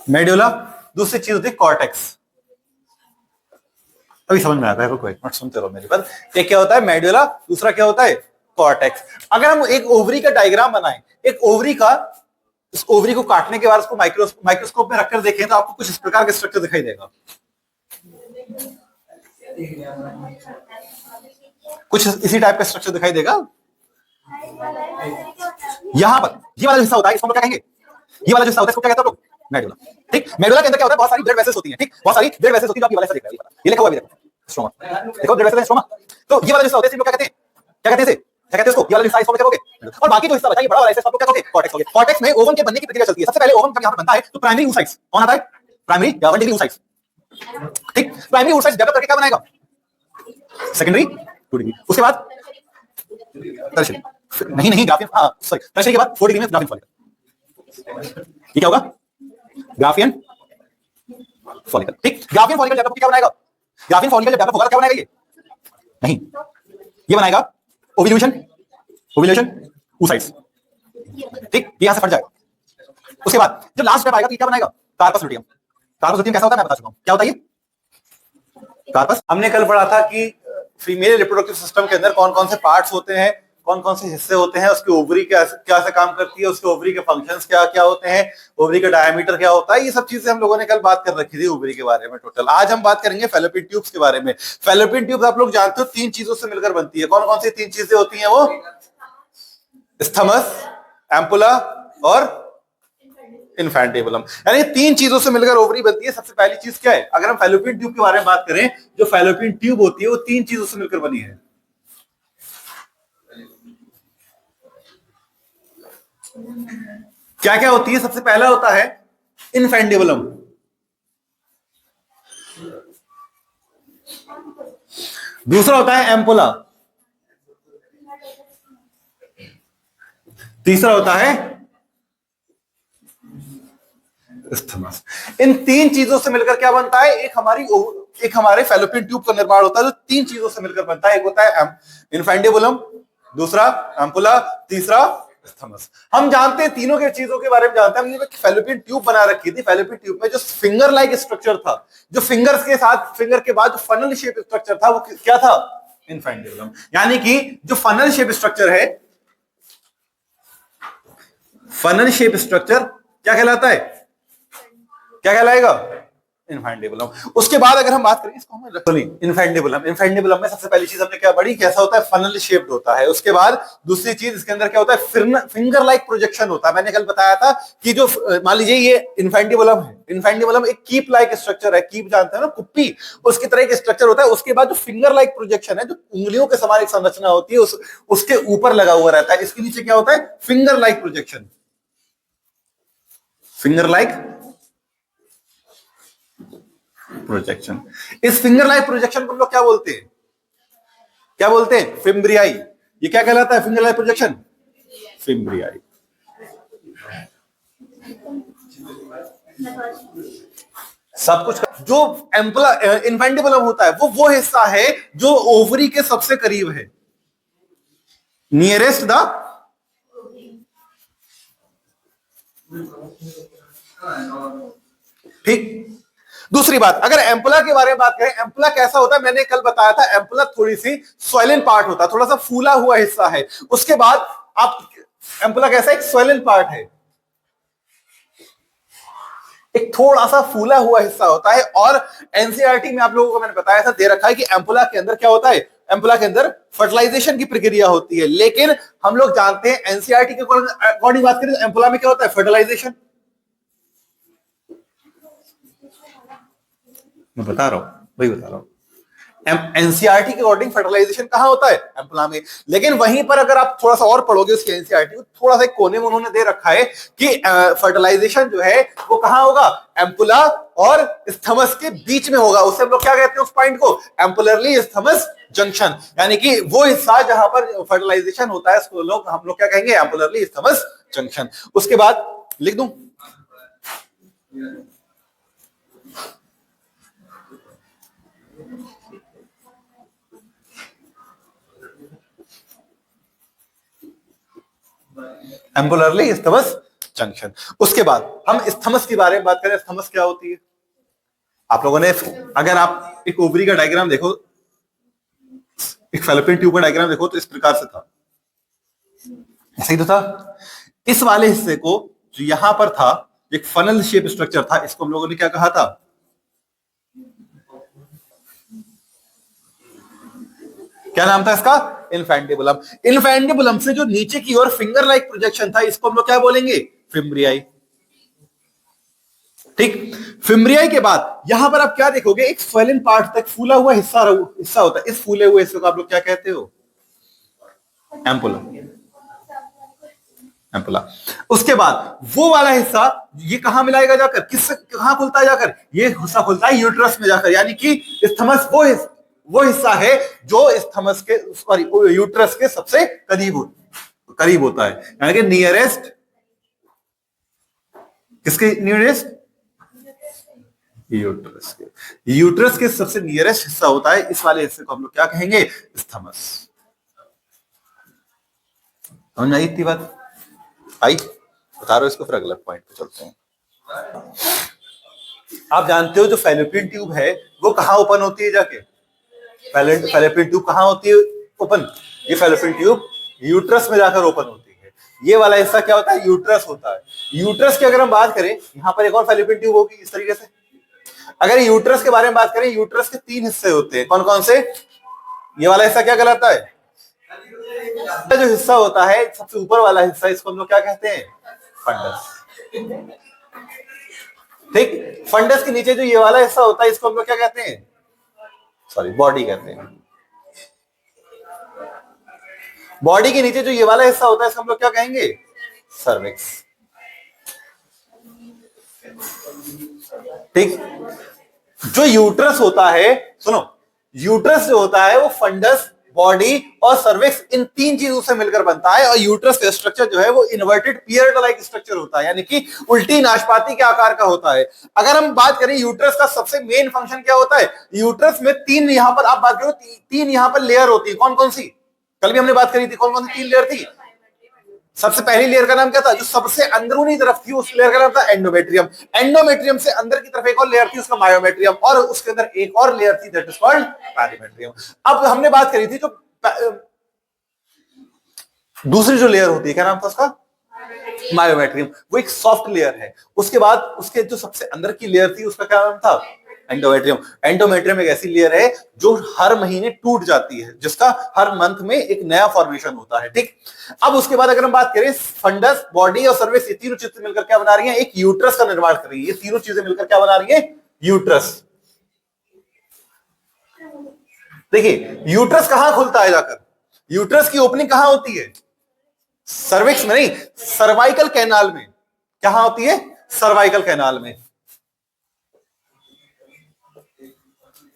[SPEAKER 1] मेडुला, दूसरी चीज होती है कॉर्टेक्स। अभी समझ में आता है, कोई मत सुनते रहो मेरी बात। एक क्या होता है? मेडुला, दूसरा क्या होता है? कॉर्टेक्स। अगर हम एक ओवरी का डायग्राम बनाएं, एक ओवरी का, इस ओवरी को काटने के बाद उसको माइक्रोस्कोप में रखकर देखें तो आपको कुछ इस प्रकार का स्ट्रक्चर दिखाई देगा। कुछ इसी टाइप का स्ट्रक्चर दिखाई देगा। यहां पर ये वाला हिस्सा होता है, इसको हम क्या कहेंगे? ये वाला जो हिस्सा होता है इसको क्या कहते हैं लोग? मेडुला। ठीक। मेडुला के अंदर क्या होता है? बहुत सारी ब्लड वेसल्स होती हैं। ठीक, बहुत सारी ब्लड वेसल्स होती है। आप ये वाला हिस्सा देख रहे हैं, ये लिखा हुआ है, देखो स्ट्रोमा। देखो ब्लड वेसल्स स्ट्रोमा। तो ये वाला हिस्सा होता है, इसको क्या कहते हैं? क्या कहते हैं इसे? क्या कहते हैं इसको? ये वाला हिस्सा इसको क्या कहोगे? और बाकी जो हिस्सा बचा, ये बड़ा वाला हिस्सा, इसको क्या कहोगे? कॉर्टेक्स कहोगे। कॉर्टेक्स में ओवम के बनने की प्रक्रिया चलती है। सबसे पहले ओवम जब यहां पर बनता है तो प्राइमरी oocytes कौन आता है? प्राइमरी या 1 डिग्री oocytes। ठीक। प्राइमरी oocytes डेवलप करके क्या बनाएगा? Secondary 2 degree. उसके बाद टर्शियरी, नहीं ग्राफियन, हाँ सॉरी, टर्शियरी के बाद 4 डिग्री में ग्राफियन फॉलिकल। ये क्या होगा? Graafian follicle. ठीक। ग्राफियन फॉलिकल डेवलप क्या बनाएगा? ग्राफियन फॉलिकल डेवलप होगा क्या बनाएगा? ये नहीं, ये बनाएगा ओव्यूलेशन oocytes। ठीक, ये यहां से फट जाएगा। उसके बाद जब लास्ट स्टेप आएगा तो क्या बनाएगा? Corpus luteum. कार्पस लुटियम कैसा होता है मैं बता चुका हूं। क्या होता है ये कार्पस? हमने कल पढ़ा था कि फीमेल रिप्रोडक्टिव सिस्टम के अंदर कौन कौन से पार्ट्स होते हैं, कौन कौन से हिस्से होते हैं, उसकी ओवरी क्या से काम करती है, उसके ओवरी के फंक्शंस क्या क्या होते हैं, ओवरी का डायमीटर क्या होता है। ये सब चीजें हम लोगों ने कल बात कर रखी थी ओवरी के बारे में टोटल। आज हम बात करेंगे फैलोपियन ट्यूब्स के बारे में। फैलोपियन ट्यूब्स आप लोग जानते हो 3 चीजों से मिलकर बनती है। कौन कौन सी 3 चीजें होती हैं? वो स्थमस, एम्पुला और इन्फेंटेबुलम। यानी 3 चीजों से मिलकर ओवरी बनती है। सबसे पहली चीज क्या है? अगर हम फैलोपियन ट्यूब के बारे में बात करें, जो फैलोपियन ट्यूब होती है वो 3 चीजों से मिलकर बनी है। क्या क्या होती है? सबसे पहला होता है इन्फेंटेबुलम, दूसरा होता है एम्पुला, तीसरा होता है स्थमस। इन 3 चीजों से मिलकर क्या बनता है? एक हमारे फैलोपियन ट्यूब का निर्माण होता है जो 3 चीजों से मिलकर बनता है। एक होता है इन्फेंटेबुलम, दूसरा एम्पुला, तीसरा स्थमस। हम जानते हैं तीनों के चीजों के बारे में जानते हैं। हमने फैलोपियन ट्यूब बना रखी थी। फैलोपियन ट्यूब में जो फिंगर लाइक स्ट्रक्चर था, जो फिंगर्स के साथ, फिंगर के बाद जो फनल शेप स्ट्रक्चर था, वो क्या था? इन्फेंटेबुलम। यानी कि जो फनल शेप स्ट्रक्चर है, फनल शेप स्ट्रक्चर क्या कहलाता है? क्या कहलाएगा? इन्फेंटेबुलम। उसके बाद अगर हम बात करें इसको इन्फेंटेबुलम में सबसे पहली चीज हमने क्या पढ़ी? कैसा होता है? फनल शेप्ड होता है। उसके बाद दूसरी चीज इसके अंदर क्या होता है? फिंगर लाइक प्रोजेक्शन होता है। मैंने कल बताया था कि जो मान लीजिए ये इन्फेंटेबुलम है, इन्फेंटेबुलम एक कीप लाइक स्ट्रक्चर है। कीप जानते हैं ना, कुप्पी, उसकी तरह एक स्ट्रक्चर होता है। उसके बाद जो फिंगर लाइक प्रोजेक्शन है, जो उंगलियों के समान एक संरचना होती है, उसके ऊपर लगा हुआ रहता है। इसके नीचे क्या होता है? Finger like projection. Finger like projection. इस फिंगर लाइक प्रोजेक्शन को हम लोग क्या बोलते हैं? क्या बोलते हैं? फिम्ब्रियाई। ये क्या कहलाता है? Finger like projection, fimbriae. सब कुछ जो एम्पुला इन्फेंटेबुलम होता है वो हिस्सा है जो ओवरी के सबसे करीब है, नियरेस्ट द। ठीक। दूसरी बात, अगर एम्पुला के बारे में बात करें, एम्पुला कैसा होता है? मैंने कल बताया था, एम्पुला थोड़ी सी स्वेलन पार्ट होता है, थोड़ा सा फूला हुआ हिस्सा है। उसके बाद आप एम्पुला कैसा? एक स्वेलन पार्ट है, एक थोड़ा सा फूला हुआ हिस्सा होता है। और एनसीईआरटी में आप लोगों को मैंने बताया था, दे रखा है कि एम्पुला के अंदर क्या होता है? एम्पुला के अंदर फर्टिलाइजेशन की प्रक्रिया होती है। लेकिन हम लोग जानते हैं एनसीईआरटी के अकॉर्डिंग बात करें तो एम्पुला में क्या होता है? फर्टिलाइजेशन। मैं बता रहा हूं, वही बता रहा हूं। एनसीईआरटी के अकॉर्डिंग फर्टिलाइजेशन कहाँ होता है? एम्पुला में। लेकिन वहीं पर अगर आप थोड़ा सा और पढ़ोगे उसकी एनसीईआरटी को, थोड़ा सा कोने में उन्होंने दे रखा है कि फर्टिलाइजेशन जो है वो कहाँ होगा? एम्पुला और स्थमस के बीच में होगा। उसे हम लोग क्या कहते हैं उस पॉइंट को? एम्पुलरली स्थमस जंक्शन, यानी कि वो हिस्सा जहां पर फर्टिलाइजेशन होता है उसको हम लोग क्या कहेंगे? एम्पुलरली स्थमस जंक्शन। उसके बाद लिख दूं, एम्पुलरली स्थमस जंक्शन। उसके बाद हम स्थमस के बारे में बात करें। स्थमस क्या होती है? आप लोगों ने, अगर आप एक ओवरी का डायग्राम देखो, एक फैलोपियन ट्यूब का डायग्राम देखो, तो इस प्रकार से था, ऐसे ही तो था। इस वाले हिस्से को जो यहां पर था, एक फनल शेप स्ट्रक्चर था, इसको हम लोगों ने क्या कहा था? क्या नाम था इसका? इन्फेंटिबुलम। इन्फेंटिबुलम से जो नीचे की ओर फिंगर लाइक प्रोजेक्शन था, इसको हम लोग क्या बोलेंगे? फिम्ब्रियाई। ठीक। फिम्ब्रियाई के बाद यहां पर आप क्या देखोगे? एक स्वेलन पार्ट तक फूला हुआ हिस्सा होता है। इस फूले हुए हिस्से को आप लोग क्या कहते हो? एम्पुला। एम्पुला। उसके बाद वो वाला हिस्सा ये कहां मिलाएगा जाकर? कहां खुलता है जाकर? ये हिस्सा खुलता है यूट्रस में जाकर, यानी कि स्थमस वो हिस्सा है जो स्थमस के, सॉरी, यूट्रस के सबसे करीब होता है, यानी कि नियरेस्ट। किसके नियरेस्ट? यूट्रस के सबसे नियरेस्ट हिस्सा होता है। इस वाले हिस्से को हम लोग क्या कहेंगे? स्थमस। समझ आई इतनी बात? आई? बता रहा हूं इसको, फिर अगला पॉइंट पे चलते हैं। आप जानते हो जो फैलोपियन ट्यूब है वो कहां ओपन होती है जाके? फैलोपियन ट्यूब कहां होती है ओपन? ये फैलोपियन ट्यूब यूट्रस में जाकर ओपन होती है। ये वाला हिस्सा क्या होता है? यूट्रस होता है। यूट्रस की अगर हम बात करें, यहां पर एक और फैलोपियन ट्यूब होगी इस तरीके से। अगर यूट्रस के बारे में बात करें, यूट्रस के 3 हिस्से होते हैं। कौन कौन से? ये वाला हिस्सा क्या कहलाता है? जो हिस्सा होता है सबसे ऊपर वाला हिस्सा, इसको हम लोग क्या कहते हैं? फंडस। ठीक। फंडस के नीचे जो ये वाला हिस्सा होता है, इसको हम लोग क्या कहते हैं? सॉरी, बॉडी कहते हैं। बॉडी के नीचे जो ये वाला हिस्सा होता है, इसको हम लोग क्या कहेंगे? सर्विक्स। ठीक। जो यूट्रस होता है, सुनो, यूट्रस जो होता है वो फंडस, बॉडी और सर्विक्स, इन 3 चीजों से मिलकर बनता है। और यूट्रस का स्ट्रक्चर जो है वो इन्वर्टेड पियर्ड लाइक स्ट्रक्चर होता है, यानी कि उल्टी नाशपाती के आकार का होता है। अगर हम बात करें यूट्रस का सबसे मेन फंक्शन क्या होता है? यूट्रस में 3, यहां पर आप बात करो, 3 यहां पर लेयर होती है। कौन कौन सी? कल भी हमने बात करी थी, कौन कौन सी 3 लेयर थी? सबसे पहली लेयर का नाम क्या था? जो सबसे अंदरूनी तरफ थी, उस लेयर का नाम था एंडोमेट्रियम। एंडोमेट्रियम से अंदर की तरफ एक और लेयर थी, उसका मायोमेट्रियम, और उसके अंदर एक और लेयर थी, दैट इज कॉल्ड पेरिमेट्रियम। अब हमने बात करी थी जो दूसरी जो लेयर होती है, क्या नाम था उसका? मायोमेट्रियम। वो एक सॉफ्ट लेयर है। उसके बाद उसके जो सबसे अंदर की लेयर थी, उसका क्या नाम था? एंडोमेट्रियम। एंडोमेट्रियम एक ऐसी लेयर है जो हर महीने टूट जाती है, जिसका हर मंथ में एक नया फॉर्मेशन होता है। ठीक। अब उसके बाद अगर हम बात करें, फंडस, बॉडी और सर्विस, ये तीनों चीजें मिलकर क्या बना रही हैं? एक यूट्रस का निर्माण कर रही है। ये तीनों चीजें मिलकर क्या बना रही है? यूट्रस। देखिए, यूट्रस कहां खुलता है जाकर? यूट्रस की ओपनिंग कहां होती है? सर्विक्स में नहीं, सर्वाइकल कैनाल में। कहां होती है? सर्वाइकल कैनाल में।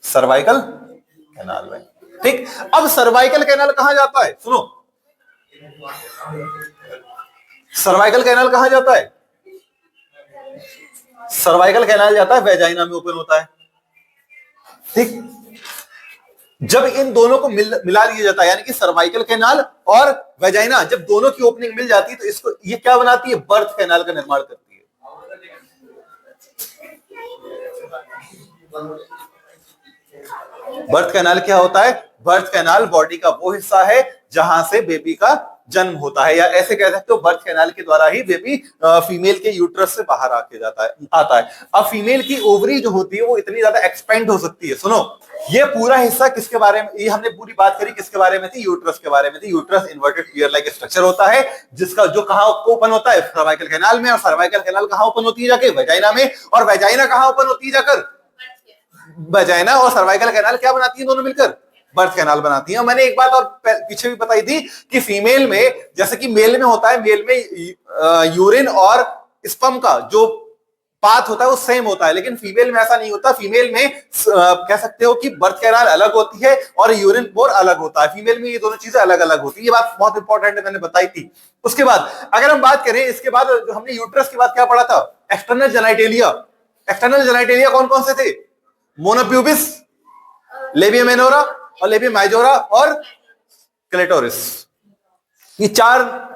[SPEAKER 1] सर्वाइकल कैनाल में। ठीक। अब सर्वाइकल कैनाल कहां जाता है? सुनो, सर्वाइकल कैनाल कहां जाता है? सर्वाइकल कैनाल जाता है वेजाइना में, ओपन होता है। ठीक। जब इन दोनों को मिला लिया जाता है, यानी कि सर्वाइकल कैनाल और वेजाइना, जब दोनों की ओपनिंग मिल जाती है, तो इसको ये क्या बनाती है? बर्थ कैनाल का निर्माण करती है। बर्थ कैनाल क्या होता है? बर्थ कैनाल बॉडी का वो हिस्सा है जहां से बेबी का जन्म होता है, या ऐसे कह सकते हो बर्थ कैनाल के द्वारा ही बेबी फीमेल के यूट्रस से बाहर आता है। अब फीमेल की ओवरी जो होती है वो इतनी ज्यादा एक्सपेंड हो सकती है। सुनो, ये पूरा हिस्सा किसके बारे में? ये हमने पूरी बात करी किसके बारे में थी? यूट्रस के बारे में थी। यूट्रस इन्वर्टेड पियर लाइक स्ट्रक्चर होता है, जिसका जो कहां ओपन होता है? सर्वाइकल कैनाल में। और सर्वाइकल कैनाल कहां ओपन होती है जाके? वेजाइना में। और वेजाइना कहां ओपन होती है जाकर? वजाइना और सर्वाइकल कैनाल क्या बनाती है दोनों मिलकर? बर्थ कैनाल बनाती है। और मैंने एक बात और पीछे भी बताई थी कि फीमेल में, जैसे कि मेल में होता है, मेल में यूरिन और स्पर्म का जो पाथ होता है वो सेम होता है, लेकिन फीमेल में ऐसा नहीं होता। फीमेल में कह सकते हो कि बर्थ कैनाल अलग होती है और यूरिन बोर अलग होता है। फीमेल में ये दोनों चीजें अलग अलग होती है। ये बात बहुत इंपॉर्टेंट है, मैंने बताई थी। उसके बाद अगर हम बात करें, इसके बाद जो हमने यूट्रस की बात क्या पढ़ा था? External genitalia. एक्सटर्नल जेनाइटेलिया कौन कौन से थे? मोनोप्यूबिस, लेबियम मेनोरा और लेबियम माइजोरा और क्लेटोरिस। ये चार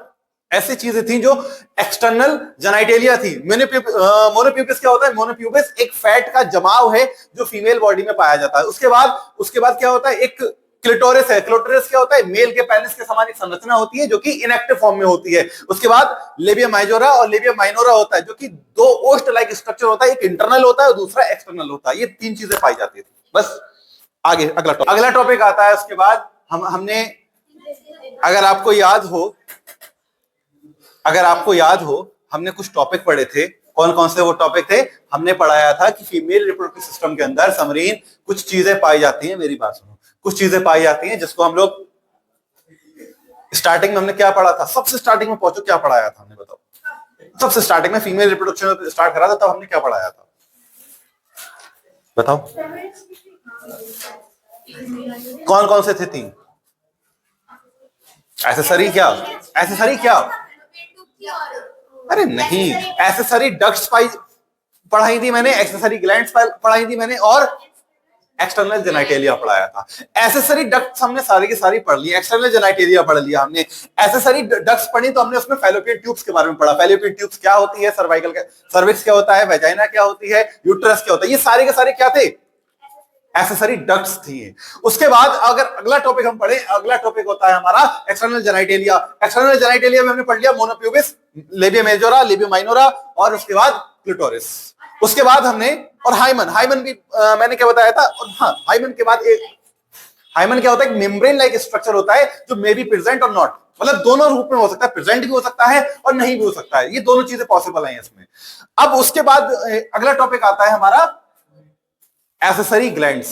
[SPEAKER 1] ऐसी चीजें थी जो एक्सटर्नल जेनाइटेलिया थी। मोनोप्यूबिस क्या होता है? मोनोप्यूबिस एक फैट का जमाव है जो फीमेल बॉडी में पाया जाता है। उसके बाद क्या होता है? एक क्लिटोरिस है। क्लिटोरिस क्या होता है? मेल के पेनिस के समान एक संरचना होती है जो कि इनएक्टिव फॉर्म में होती है। उसके बाद लेबियम माइजोरा और लेबियम माइनोरा होता है जो कि दो ओस्ट लाइक स्ट्रक्चर होता है, एक इंटरनल होता है और दूसरा एक्सटर्नल होता है। ये तीन चीजें पाई जाती थी। बस आगे अगला टॉपिक आता है। उसके बाद हमने, अगर आपको याद हो हमने कुछ टॉपिक पढ़े थे। कौन कौन से वो टॉपिक थे? हमने पढ़ाया था कि फीमेल रिप्रोडक्टिव सिस्टम के अंदर समरीन कुछ चीजें पाई जाती हैं। मेरी बात सुनो, कुछ चीजें पाई जाती हैं जिसको हम लोग स्टार्टिंग में हमने क्या पढ़ा था? सबसे स्टार्टिंग में पहुंचो, क्या पढ़ाया था हमने? बताओ। सबसे स्टार्टिंग में फीमेल रिप्रोडक्शन स्टार्ट करा था, तब हमने क्या पढ़ाया था? बताओ। कौन कौन से थे? तीन। एसेसरी क्या? अरे नहीं, एसेसरी डक्ट्स पढ़ाई थी मैंने, एक्सेसरी ग्लैंड्स पढ़ाई थी मैंने, और एक्सटर्नल जेनाइटेलिया पढ़ाया था। एसेसरी डक्ट्स हमने सारी की सारी पढ़ ली, एक्सटर्नल जेनाइटेलिया पढ़ लिया हमने। एसेसरी डक्ट्स पढ़ी तो हमने उसमें फैलोपियन ट्यूब्स के बारे में पढ़ा। फैलोपियन ट्यूब्स क्या होती है, सर्विक्स क्या होता है, वेजाइना क्या होती है, यूट्रस क्या होता है, ये सारे के सारे क्या थे? एसेसरी डक्ट्स थी। उसके बाद अगर अगला टॉपिक हम पढ़े, अगला टॉपिक होता है हमारा एक्सटर्नल जेनाइटेलिया। एक्सटर्नल जेनाइटेलिया में हमने पढ़ लिया मोनोप्यूबिस, लेबियम मेजोरा, लेबियम माइनोरा और उसके बाद क्लिटोरिस। उसके बाद हमने, और हाइमन भी मैंने क्या बताया था? और हाँ, हाइमन के बाद हाइमन क्या होता है? एक मेम्ब्रेन लाइक स्ट्रक्चर होता है जो मे बी प्रेजेंट और नॉट, मतलब दोनों रूप में हो सकता है, प्रेजेंट भी हो सकता है और नहीं भी हो सकता है। ये दोनों चीजें पॉसिबल हैं इसमें। अब उसके बाद अगला टॉपिक आता है हमारा एसेसरी ग्लैंड्स।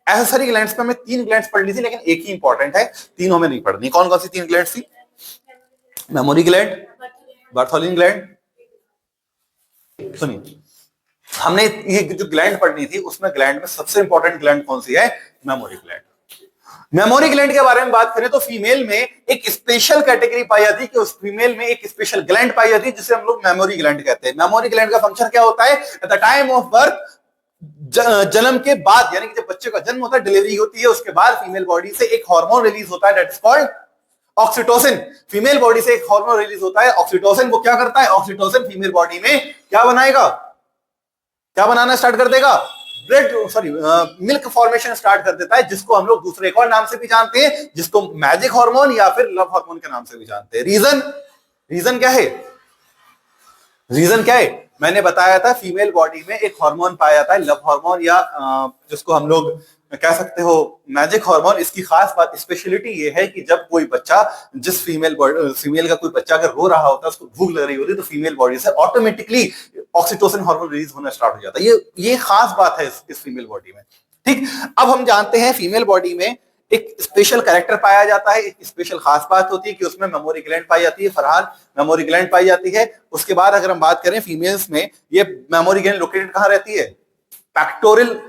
[SPEAKER 1] एसेसरी ग्लैंड्स पे हमें तीन ग्लैंड्स पढ़ ली थी, लेकिन एक ही इंपॉर्टेंट है, तीनों में नहीं पढ़नी। कौन कौन सी तीन ग्लैंड्स थी? Memory gland, Bartholin gland. सुनिए, हमने ये जो ग्लैंड पढ़नी थी उसमें ग्लैंड में सबसे इंपॉर्टेंट ग्लैंड कौन सी है? Memory gland. मेमोरी ग्लैंड के बारे में बात करें तो फीमेल में एक स्पेशल कैटेगरी पाई जाती है कि उस फीमेल में एक स्पेशल ग्लैंड पाई जाती है जिसे हम लोग मेमोरी ग्लैंड कहते हैं। मेमोरी ग्लैंड का फंक्शन क्या होता है? At the time of birth, जन्म के बाद, यानी कि जब बच्चे का जन्म होता है, डिलीवरी होती है, उसके बाद फीमेल बॉडी से एक हार्मोन रिलीज होता है, that is called oxytocin. Female body से एक हार्मोन रिलीज होता है ऑक्सीटोसिन। वो क्या करता है? ऑक्सीटोसिन फीमेल बॉडी में क्या बनाएगा? क्या बनाना स्टार्ट कर देगा? मिल्क फॉर्मेशन स्टार्ट कर देता है, जिसको हम लोग दूसरे एक और नाम से भी जानते हैं, जिसको मैजिक हार्मोन या फिर लव हार्मोन के नाम से भी जानते हैं। रीजन क्या है? रीजन क्या है? मैंने बताया था फीमेल बॉडी में एक हार्मोन पाया जाता है, लव हार्मोन, या जिसको हम लोग कह सकते हो मैजिक हार्मोन। इसकी खास बात, स्पेशलिटी ये है कि जब कोई बच्चा, जिस फीमेल का कोई बच्चा अगर रो रहा होता है, उसको भूख लग रही होती है, तो फीमेल बॉडी से ऑटोमेटिकली ऑक्सीटोसिन हार्मोन रिलीज होना स्टार्ट हो जाता है। ये खास बात है इस फीमेल बॉडी में। ठीक, अब हम जानते हैं फीमेल बॉडी में एक स्पेशल कैरेक्टर पाया जाता है, एक स्पेशल खास बात होती है कि उसमें मेमोरी ग्लैंड पाई जाती है। फरहान, मेमोरी ग्लैंड पाई जाती है। उसके बाद अगर हम बात करें फीमेल्स में, ये मेमोरी ग्लैंड लोकेटेड कहां रहती है? पैक्टोरल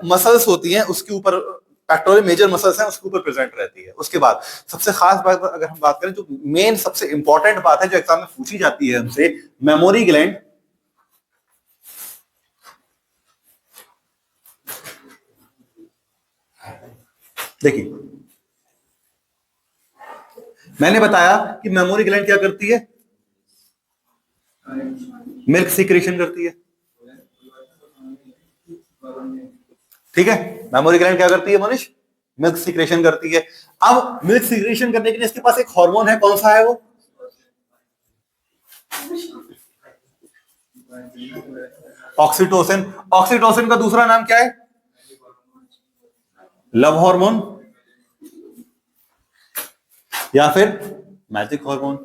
[SPEAKER 1] मसल्स होती हैं उसके ऊपर, पैक्टोरल मेजर मसल्स हैं उसके ऊपर प्रेजेंट रहती है। उसके बाद सबसे खास बात अगर हम बात करें, जो मेन सबसे इंपॉर्टेंट बात है जो एग्जाम में पूछी जाती है हमसे, मेमोरी ग्लैंड देखिए, मैंने बताया कि मेमोरी ग्लैंड क्या करती है? मिल्क सीक्रेशन करती है। ठीक है, मेमोरी ग्लैंड क्या करती है मनीष? मिल्क सीक्रेशन करती है। अब मिल्क सीक्रेशन करने के लिए इसके पास एक हार्मोन है, कौन सा है वो? ऑक्सीटोसिन। ऑक्सीटोसिन का दूसरा नाम क्या है? लव हार्मोन या फिर मैजिक हार्मोन।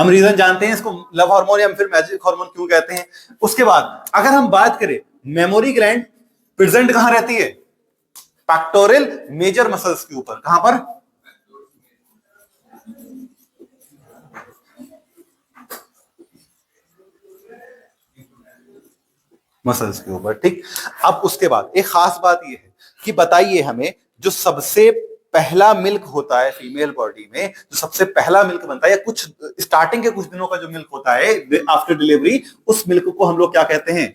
[SPEAKER 1] हम रीजन जानते हैं इसको लव हार्मोन या फिर मैजिक हार्मोन क्यों कहते हैं। उसके बाद अगर हम बात करें मेमोरी ग्लैंड प्रेजेंट कहां रहती है, पैक्टोरल मेजर मसल्स के ऊपर। कहां पर, मसल्स के ऊपर, ठीक। अब उसके बाद एक खास बात यह है कि बताइए हमें, जो सबसे पहला मिल्क होता है फीमेल बॉडी में, जो सबसे पहला मिल्क बनता है या कुछ स्टार्टिंग के कुछ दिनों का जो मिल्क होता है आफ्टर डिलीवरी, उस मिल्क को हम लोग क्या कहते हैं,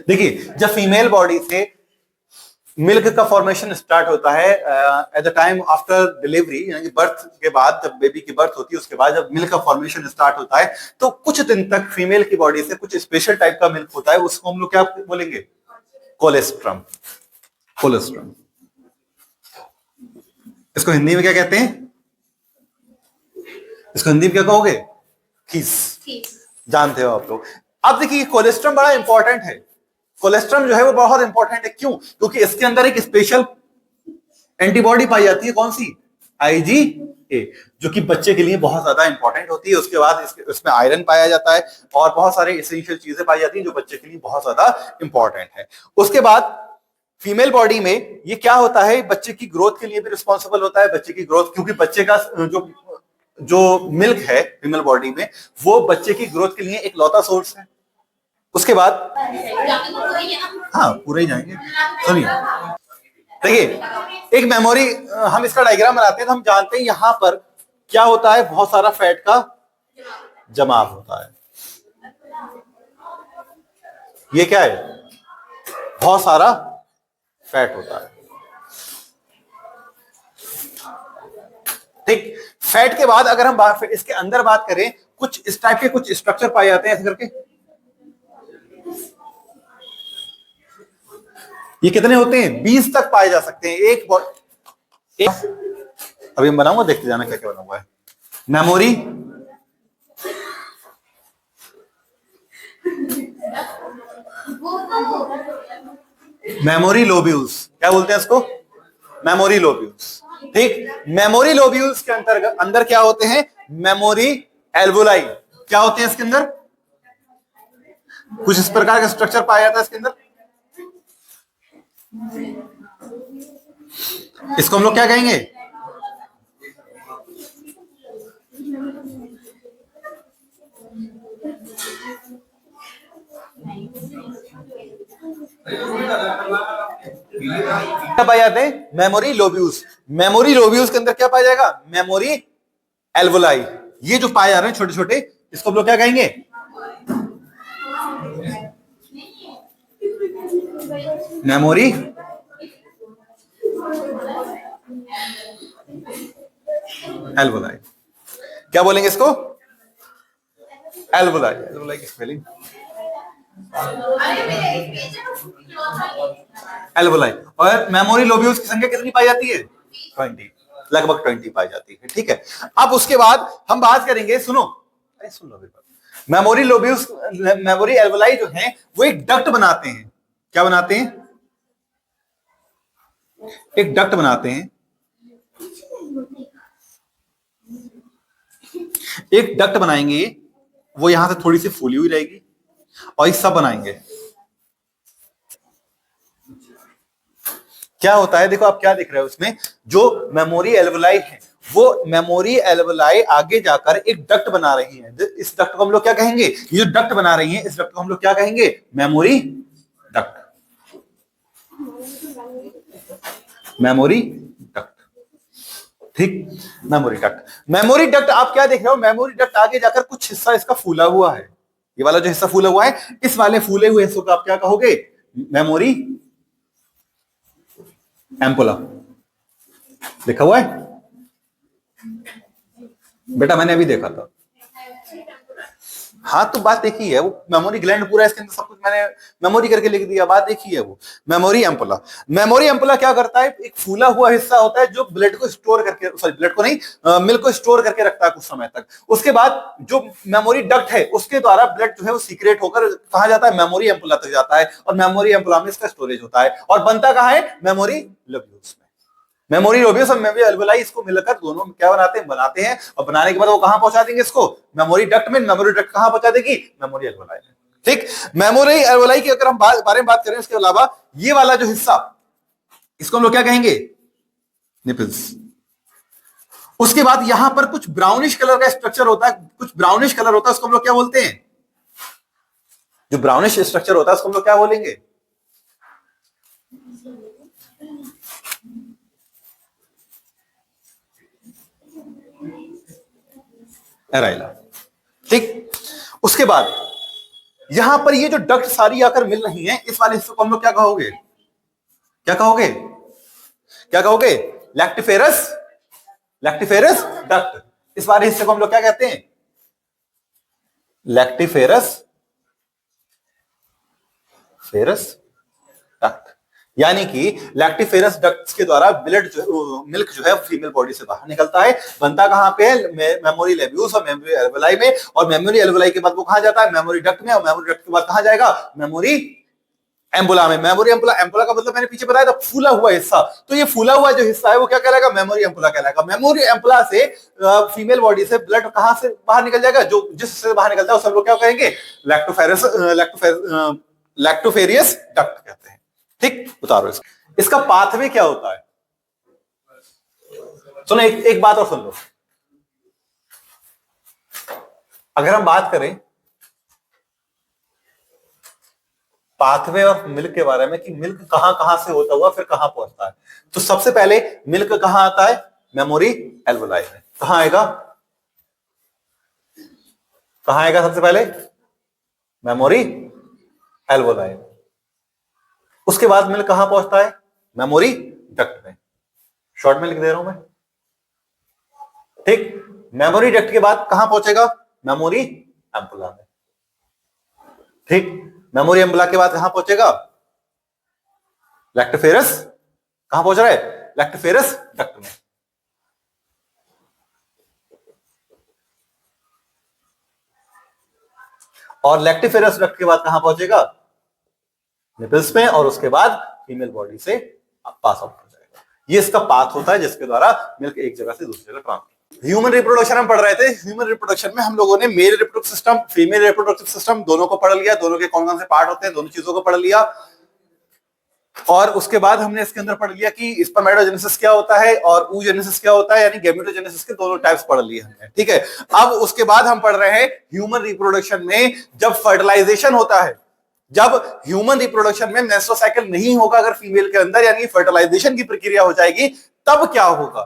[SPEAKER 1] देखिए जब फीमेल बॉडी से मिल्क का फॉर्मेशन स्टार्ट होता है at the time after delivery, यानी कि बर्थ के बाद, जब बेबी की बर्थ होती है उसके बाद जब मिल्क का फॉर्मेशन स्टार्ट होता है, तो कुछ दिन तक फीमेल की बॉडी से कुछ स्पेशल टाइप का मिल्क होता है, उसको हम लोग क्या बोलेंगे, कोलेस्ट्रम। कोलेस्ट्रम, इसको हिंदी में क्या कहते हैं, इसको हिंदी में क्या कहोगे, खीस। जानते हो आप लोग। अब देखिए कोलेस्ट्रम बड़ा इंपॉर्टेंट है। कोलेस्ट्रम जो है वो बहुत इंपॉर्टेंट है, क्यों, क्योंकि इसके अंदर एक स्पेशल एंटीबॉडी पाई जाती है, कौन सी, IgA, जो कि बच्चे के लिए बहुत ज्यादा इंपॉर्टेंट होती है। उसके बाद इसमें आयरन पाया जाता है और बहुत सारे एसेंशियल चीजें पाई जाती हैं जो बच्चे के लिए बहुत ज्यादा इंपॉर्टेंट है। उसके बाद फीमेल बॉडी में ये क्या होता है, बच्चे की ग्रोथ के लिए भी रिस्पॉन्सिबल होता है, बच्चे की ग्रोथ, क्योंकि बच्चे का जो मिल्क है फीमेल बॉडी में, वो बच्चे की ग्रोथ के लिए एक लौता सोर्स है। उसके बाद हाँ पूरे ही जाएंगे, सुनिए, देखिए एक मेमोरी, हम इसका डायग्राम बनाते हैं तो हम जानते हैं यहां पर क्या होता है, बहुत सारा फैट का जमाव होता है। ये क्या है, बहुत सारा फैट होता है, ठीक। फैट के बाद अगर हम इसके अंदर बात करें, कुछ इस टाइप के कुछ स्ट्रक्चर पाए जाते हैं ऐसे करके। ये कितने होते हैं, 20 तक पाए जा सकते हैं एक अभी हम बनाऊंगा, देखते जाना क्या क्या बना हुआ है। मेमोरी, मेमोरी लोब्यूल्स, क्या बोलते हैं इसको, मेमोरी लोब्यूल्स, ठीक। मेमोरी लोब्यूल्स के अंदर क्या होते हैं, मेमोरी एल्वोलाई, क्या होते हैं इसके अंदर, कुछ इस प्रकार का स्ट्रक्चर पाया जाता है इसके अंदर। इसको हम लोग क्या कहेंगे, क्या पाए जाते हैं, मेमोरी लोब्यूल्स। मेमोरी लोब्यूल्स के अंदर क्या पाया जाएगा, मेमोरी एल्वोलाई। ये जो पाए जा रहे हैं छोटे छोटे, इसको हम लोग क्या कहेंगे, मेमोरी एल्वोलाई। क्या बोलेंगे इसको, एल्वोलाई। एल्वोलाई की स्पेलिंग एल्वोलाई। और मेमोरी लोब्यूल्स की संख्या कितनी पाई जाती है, 20, लगभग 20 पाई जाती है, ठीक है। अब उसके बाद हम बात करेंगे, सुनो, अरे सुन लो, मेमोरी लोब्यूल्स, मेमोरी एल्वोलाई जो हैं वो एक डक्ट बनाते हैं। क्या बनाते हैं, एक डक्ट बनाते हैं, एक डक्ट बनाएंगे, वो यहां से थोड़ी सी फूली हुई रहेगी और ये सब बनाएंगे। क्या होता है, देखो आप क्या दिख रहे हो उसमें, जो मेमोरी एल्वोलाई है, वो मेमोरी एल्वोलाई आगे जाकर एक डक्ट बना रही है। इस डक्ट को हम लोग क्या कहेंगे, ये जो डक्ट बना रही है, इस डक्ट को हम लोग क्या कहेंगे, मेमोरी डक्ट। मेमोरी डक्ट, ठीक, मेमोरी डक्ट। मेमोरी डक्ट आप क्या देख रहे हो, मेमोरी डक्ट आगे जाकर कुछ हिस्सा इसका फूला हुआ है, ये वाला जो हिस्सा फूला हुआ है, इस वाले फूले हुए हिस्से को आप क्या कहोगे, मेमोरी एम्पुला। लिखा हुआ है बेटा, मैंने अभी देखा था। हाँ तो बात एक ही है, वो मेमोरी ग्लैंड पूरा इसके अंदर सब कुछ मैंने मेमोरी करके लिख दिया, बात एक ही है वो। मेमोरी एम्पुला, मेमोरी एम्पुला क्या करता है, एक फूला हुआ हिस्सा होता है जो ब्लड को स्टोर करके, सॉरी ब्लड को नहीं, मिल्क को स्टोर करके रखता है कुछ समय तक। उसके बाद जो मेमोरी डक्ट है उसके द्वारा ब्लड जो है वो सीक्रेट होकर कहा जाता है, मेमोरी एम्पुला तक जाता है, और मेमोरी एम्पुला में इसका स्टोरेज होता है, और बनता कहाँ है, मेमोरी लोब्यूल्स में। मेमोरी लोब्यूल्स और मेमोरी अल्वेओलाई इसको मिलकर दोनों क्या बनाते हैं, और बनाने के बाद वो कहां पहुंचा देंगे इसको, मेमोरी डक्ट में। मेमोरी डक्ट कहां पहुंचा देगी, मेमोरी अल्वेओलाई में। ठीक, मेमोरी अल्वेओलाई की अगर हम बारे में बात करें, इसके अलावा ये वाला जो हिस्सा, इसको हम लोग क्या कहेंगे, निपल्स। उसके बाद यहां पर कुछ ब्राउनिश कलर का स्ट्रक्चर होता है, कुछ ब्राउनिश कलर होता है, उसको हम लोग क्या बोलते हैं, जो ब्राउनिश स्ट्रक्चर होता है उसको हम लोग क्या बोलेंगे, एराइला। ठीक, उसके बाद यहां पर ये जो डक्ट सारी आकर मिल रही हैं, इस वाले हिस्से को हम लोग क्या कहोगे, क्या कहोगे, क्या कहोगे, लैक्टिफेरस, लैक्टिफेरस डक्ट। इस वाले हिस्से को हम लोग क्या कहते हैं, लैक्टिफेरस फेरस डक्ट। यानी कि लैक्टिफेरस डक्ट्स के द्वारा ब्लड जो मिल्क जो है फीमेल बॉडी से बाहर निकलता है, बनता कहां पे है, मेमोरी लेब्यूल्स और मेमोरी अल्वेओलाई में, और मेमोरी अल्वेओलाई के बाद वो कहां जाता है, मेमोरी डक्ट में, और मेमोरी डक्ट के बाद कहां जाएगा, मेमोरी एम्बुला में। मेमोरी एम्बुला, एम्बुला का मतलब मैंने पीछे बताया था, फूला हुआ हिस्सा। तो ये फूला हुआ जो हिस्सा है वो क्या कहलाएगा, मेमोरी एम्बुला कहलाएगा। मेमोरी एम्बुला से फीमेल बॉडी से ब्लड कहां से बाहर निकल जाएगा, जो जिससे बाहर निकलता है उसे हम लोग क्या कहेंगे, लैक्टोफेरियस डक्ट कहते हैं। ठीक, उतारो इसका पाथवे क्या होता है। सुनो एक बात और सुन लो, अगर हम बात करें पाथवे और मिल्क के बारे में कि मिल्क कहां कहां से होता हुआ फिर कहां पहुंचता है, तो सबसे पहले मिल्क कहां आता है, मेमोरी एल्वेओलाई में। कहां आएगा, कहां आएगा सबसे पहले, मेमोरी एल्वेओलाई। उसके बाद मिल्क कहां पहुंचता है, मेमोरी डक्ट में। शॉर्ट में लिख दे रहा हूं मैं। ठीक, मेमोरी डक्ट के बाद कहां पहुंचेगा, मेमोरी एम्पुला में। ठीक, मेमोरी एम्पुला के बाद कहां पहुंचेगा, लैक्टोफेरस, कहां पहुंच रहा है, लैक्टोफेरस डक्ट में। और लैक्टोफेरस डक्ट के बाद कहां पहुंचेगा, निपल्स में, और उसके बाद फीमेल बॉडी से पास आउट हो जाएगा। ये इसका पाथ होता है जिसके द्वारा मिल्क एक जगह से दूसरी जगह ट्रांसफर। ह्यूमन रिप्रोडक्शन हम पढ़ रहे थे। ह्यूमन रिप्रोडक्शन में हम लोगों ने male reproductive system, female reproductive system दोनों को पढ़ लिया, दोनों के कौन कौन से पार्ट होते हैं, दोनों चीजों को पढ़ लिया। और उसके बाद हमने इसके अंदर पढ़ लिया कि स्पर्मेटोजेनेसिस क्या होता है और oogenesis क्या होता है, यानी गैमेटोजेनेसिस के दोनों टाइप्स पढ़ लिए हमने। ठीक है, अब उसके बाद हम पढ़ रहे हैं ह्यूमन रिप्रोडक्शन में जब फर्टिलाइजेशन होता है, जब ह्यूमन रिप्रोडक्शन में मेंस्ट्रुअल साइकिल नहीं होगा अगर फीमेल के अंदर, यानी फर्टिलाइजेशन की प्रक्रिया हो जाएगी, तब क्या होगा,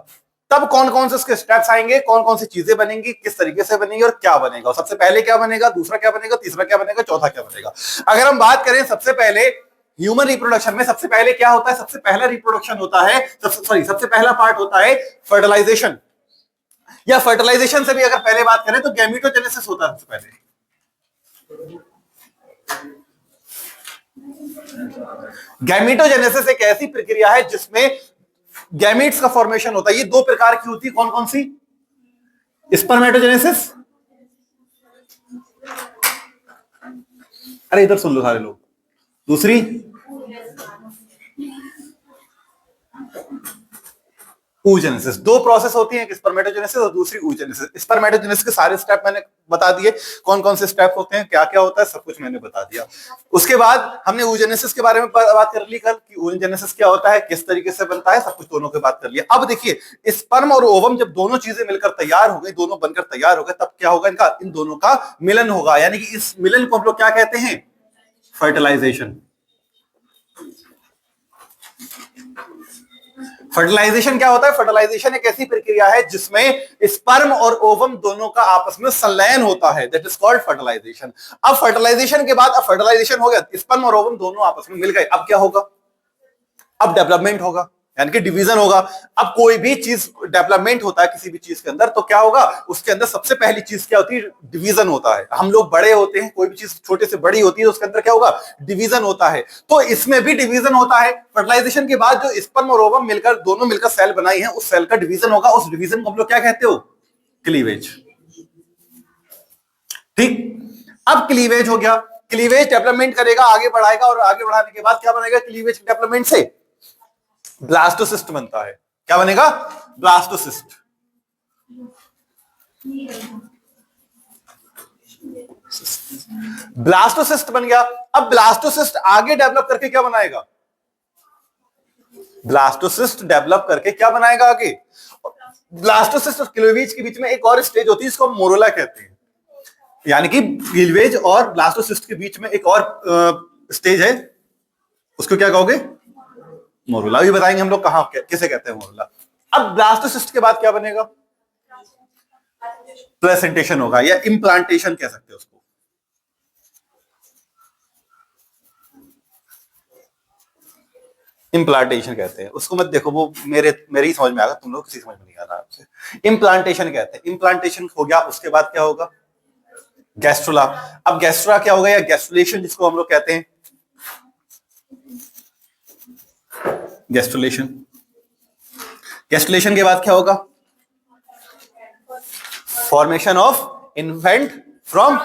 [SPEAKER 1] तब कौन कौन से उसके स्टेप्स आएंगे, कौन कौन सी चीजें बनेंगी, किस तरीके से बनेंगी और क्या बनेगा, सबसे पहले क्या बनेगा, दूसरा क्या बनेगा, तीसरा क्या बनेगा, चौथा क्या बनेगा। अगर हम बात करें सबसे पहले ह्यूमन रिप्रोडक्शन में, सबसे पहले क्या होता है, सबसे पहला रिप्रोडक्शन होता है, सबसे पहला पार्ट होता है फर्टिलाइजेशन, या फर्टिलाइजेशन से भी अगर पहले बात करें तो गैमेटोजेनेसिस होता है सबसे पहले। गैमेटोजेनेसिस एक ऐसी प्रक्रिया है जिसमें गैमीट्स का फॉर्मेशन होता है। ये दो प्रकार की होती है, कौन कौन सी, स्पर्मेटोजेनेसिस, अरे इधर सुन लो सारे लोग, दूसरी oogenesis। दो प्रोसेस होती हैं, स्पर्मेटोजेनेसिस और दूसरी oogenesis। स्पर्मेटोजेनेसिस के सारे स्टेप मैंने बता दिए, कौन कौन से स्टेप होते हैं, क्या क्या होता है, सब कुछ मैंने बता दिया। उसके बाद हमने oogenesis के बारे में बात कर ली कल कि oogenesis क्या होता है, किस तरीके से बनता है, सब कुछ दोनों की बात कर लिया। अब देखिए, स्पर्म और ओवम जब दोनों चीजें मिलकर तैयार हो गई, दोनों बनकर तैयार हो गए, तब क्या होगा, इनका, इन दोनों का मिलन होगा, यानी कि इस मिलन को हम लोग क्या कहते हैं, फर्टिलाइजेशन। फर्टिलाइजेशन क्या होता है, फर्टिलाइजेशन एक ऐसी प्रक्रिया है जिसमें स्पर्म और ओवम दोनों का आपस में संलयन होता है, दैट इज कॉल्ड फर्टिलाइजेशन। अब फर्टिलाइजेशन के बाद, अब फर्टिलाइजेशन हो गया, स्पर्म और ओवम दोनों आपस में मिल गए, अब क्या होगा, अब डेवलपमेंट होगा। यानी कि डिवीजन होगा। अब कोई भी चीज डेवलपमेंट होता है किसी भी चीज के अंदर, तो क्या होगा, उसके अंदर सबसे पहली चीज क्या होती है, डिवीजन होता है। हम लोग बड़े होते हैं, कोई भी चीज छोटे से बड़ी होती है, उसके अंदर क्या होगा, डिवीजन होता है। तो इसमें भी डिवीजन होता है। फर्टिलाइजेशन के बाद जो स्पर्म और ओवम मिलकर दोनों मिलकर सेल बनाई है, उस सेल का डिवीजन होगा। उस डिवीजन को हम लोग क्या कहते हो, क्लीवेज। ठीक, अब क्लीवेज हो गया। क्लीवेज डेवलपमेंट करेगा, आगे बढ़ाएगा, और आगे बढ़ाने के बाद क्या बनेगा, क्लीवेज डेवलपमेंट से ब्लास्टोसिस्ट बनता है। क्या बनेगा, ब्लास्टोसिस्ट। ब्लास्टोसिस्ट बन गया। अब ब्लास्टोसिस्ट आगे डेवलप करके क्या बनाएगा, ब्लास्टोसिस्ट डेवलप करके क्या बनाएगा आगे, ब्लास्टोसिस्ट और क्लीवेज के बीच में एक और स्टेज होती है, इसको मोरोला कहते हैं। यानी कि क्लीवेज और ब्लास्टोसिस्ट के बीच में एक और स्टेज है, उसको क्या कहोगे, मोरोला। भी बताएंगे हम लोग कहां किसे कहते हैं मोरोला। अब ब्लास्टोसिस्ट के बाद क्या बनेगा, प्लेसेंटेशन होगा, या इम्प्लांटेशन कह सकते हैं उसको। इम्प्लांटेशन कहते हैं उसको, मत देखो, वो मेरे ही समझ में आएगा, तुम लोग किसी समझ में नहीं आ रहा आपसे। इम्प्लांटेशन कहते हैं। इम्प्लांटेशन हो गया, उसके बाद क्या होगा, गैस्ट्रोला। अब गैस्ट्रोला क्या होगा, या गैस्ट्रुलेशन जिसको हम लोग कहते हैं, गैस्ट्रुलेशन। गैस्ट्रुलेशन के बाद क्या होगा, formation of infant from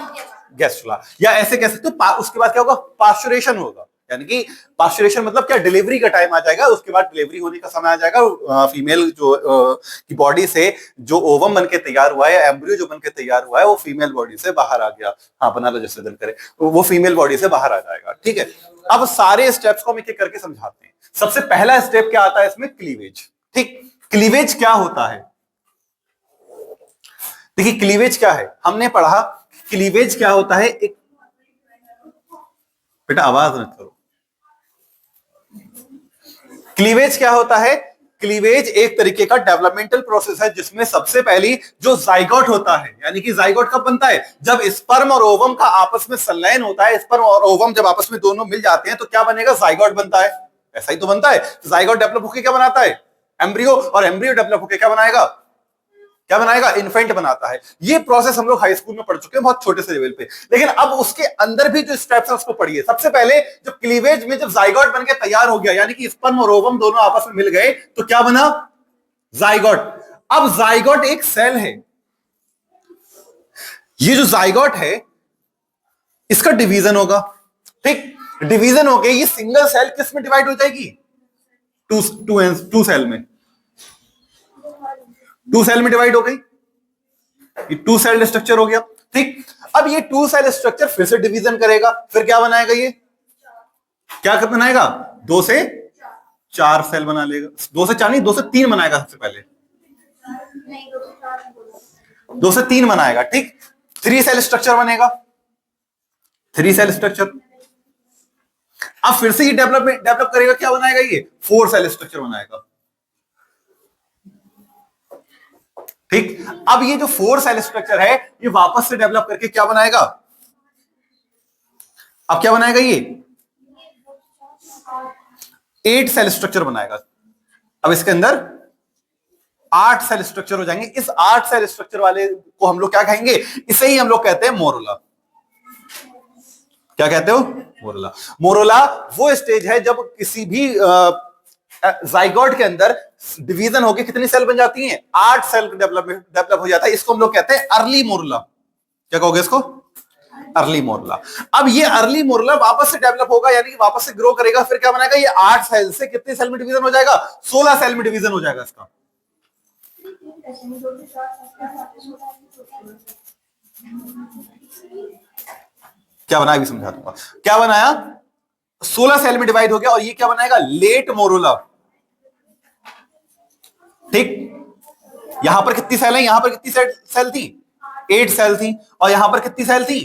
[SPEAKER 1] gastrula, या ऐसे कह सकते हो। उसके बाद क्या होगा, पास्चुरेशन होगा। यानी कि पास्चुरेशन मतलब क्या, डिलीवरी का टाइम आ जाएगा, उसके बाद डिलीवरी होने का समय आ जाएगा। फीमेल जो की बॉडी से जो ओवम बन के तैयार हुआ है, एम्ब्रियो जो बन के तैयार हुआ है, वो फीमेल बॉडी से बाहर आ गया। हाँ, बना लो जैसे दिल करे, वो फीमेल बॉडी से बाहर आ जाएगा। ठीक है, अब सारे स्टेप्स को हम एक एक करके समझाते हैं। सबसे पहला स्टेप क्या आता है इसमें, क्लीवेज। ठीक, क्लीवेज क्या होता है, देखिए क्लीवेज क्या है, हमने पढ़ा क्लीवेज क्या होता है। एक बेटा आवाज मत करो। क्लीवेज क्या होता है, क्लीवेज एक तरीके का डेवलपमेंटल प्रोसेस है, जिसमें सबसे पहली जो जाइगोट होता है, यानी कि जाइगोट कब बनता है, जब स्पर्म और ओवम का आपस में संलयन होता है। स्पर्म और ओवम जब आपस में दोनों मिल जाते हैं तो क्या बनेगा, जाइगोट बनता है। ऐसा ही तो बनता है। तो जाइगोट डेवलप होकर क्या बनाता है, एम्ब्रियो, और एम्ब्रियो डेवलप होकर क्या बनाएगा, क्या बनाएगा, इन्फेंट बनाता है। ये प्रोसेस हम लोग हाई स्कूल में पढ़ चुके हैं, बहुत छोटे से लेवल पे। लेकिन अब उसके अंदर भी जो स्टेप्स है उसको पढ़िए। सबसे पहले जब क्लीवेज में जब जाइगोट बनके तैयार हो गया, यानी कि स्पर्म और ओवम दोनों आपस में मिल गए, तो क्या बना, जाइगोट। अब जाइगोट एक सेल है। ये जो जाइगोट है इसका डिवीजन होगा। ठीक, डिवीजन हो गया, ये सिंगल सेल किस में डिवाइड हो जाएगी, टू सेल में, टू सेल में डिवाइड हो गई। ये टू सेल स्ट्रक्चर हो गया। ठीक, अब ये टू सेल स्ट्रक्चर फिर से डिवीजन करेगा, फिर क्या बनाएगा, ये क्या बनाएगा, 2 से 4 सेल बना लेगा। 2 से 4 नहीं, 2 से 3 बनाएगा। सबसे पहले 2 से 3 बनाएगा। ठीक, 3 सेल स्ट्रक्चर बनेगा, 3 सेल स्ट्रक्चर। अब फिर से ये डेवलप करेगा, क्या बनाएगा, ये 4 सेल स्ट्रक्चर बनाएगा। ठीक, अब ये जो 4 सेल स्ट्रक्चर है, ये वापस से डेवलप करके क्या बनाएगा, अब क्या बनाएगा, ये 8 सेल स्ट्रक्चर बनाएगा। अब इसके अंदर 8 सेल स्ट्रक्चर हो जाएंगे। इस 8 सेल स्ट्रक्चर वाले को हम लोग क्या कहेंगे, इसे ही हम लोग कहते हैं मोरोला। क्या कहते हो, मोरोला। मोरोला वो स्टेज है जब किसी भी जाइगोट के अंदर डिवीजन होकर कितनी सेल बन जाती हैं, 8 सेल डेवलप हो जाता है। इसको हम लोग कहते हैं अर्ली मोरोला। क्या कहोगे इसको, अर्ली मोरोला। अब ये अर्ली मोरोला वापस से डेवलप होगा, यानी कि वापस से ग्रो करेगा, फिर क्या बनाएगा, ये 8 सेल से कितने सेल में डिवीजन हो जाएगा, 16 सेल में डिवीजन हो जाएगा इसका। क्या बनाया, भी समझा दूंगा। क्या बनाया, 16 सेल में डिवाइड हो गया, और ये क्या बनाएगा, लेट मोरोला। ठीक, यहां पर कितनी सेल है, यहां पर कितनी सेल थी, 8 सेल थी, और यहां पर कितनी सेल थी,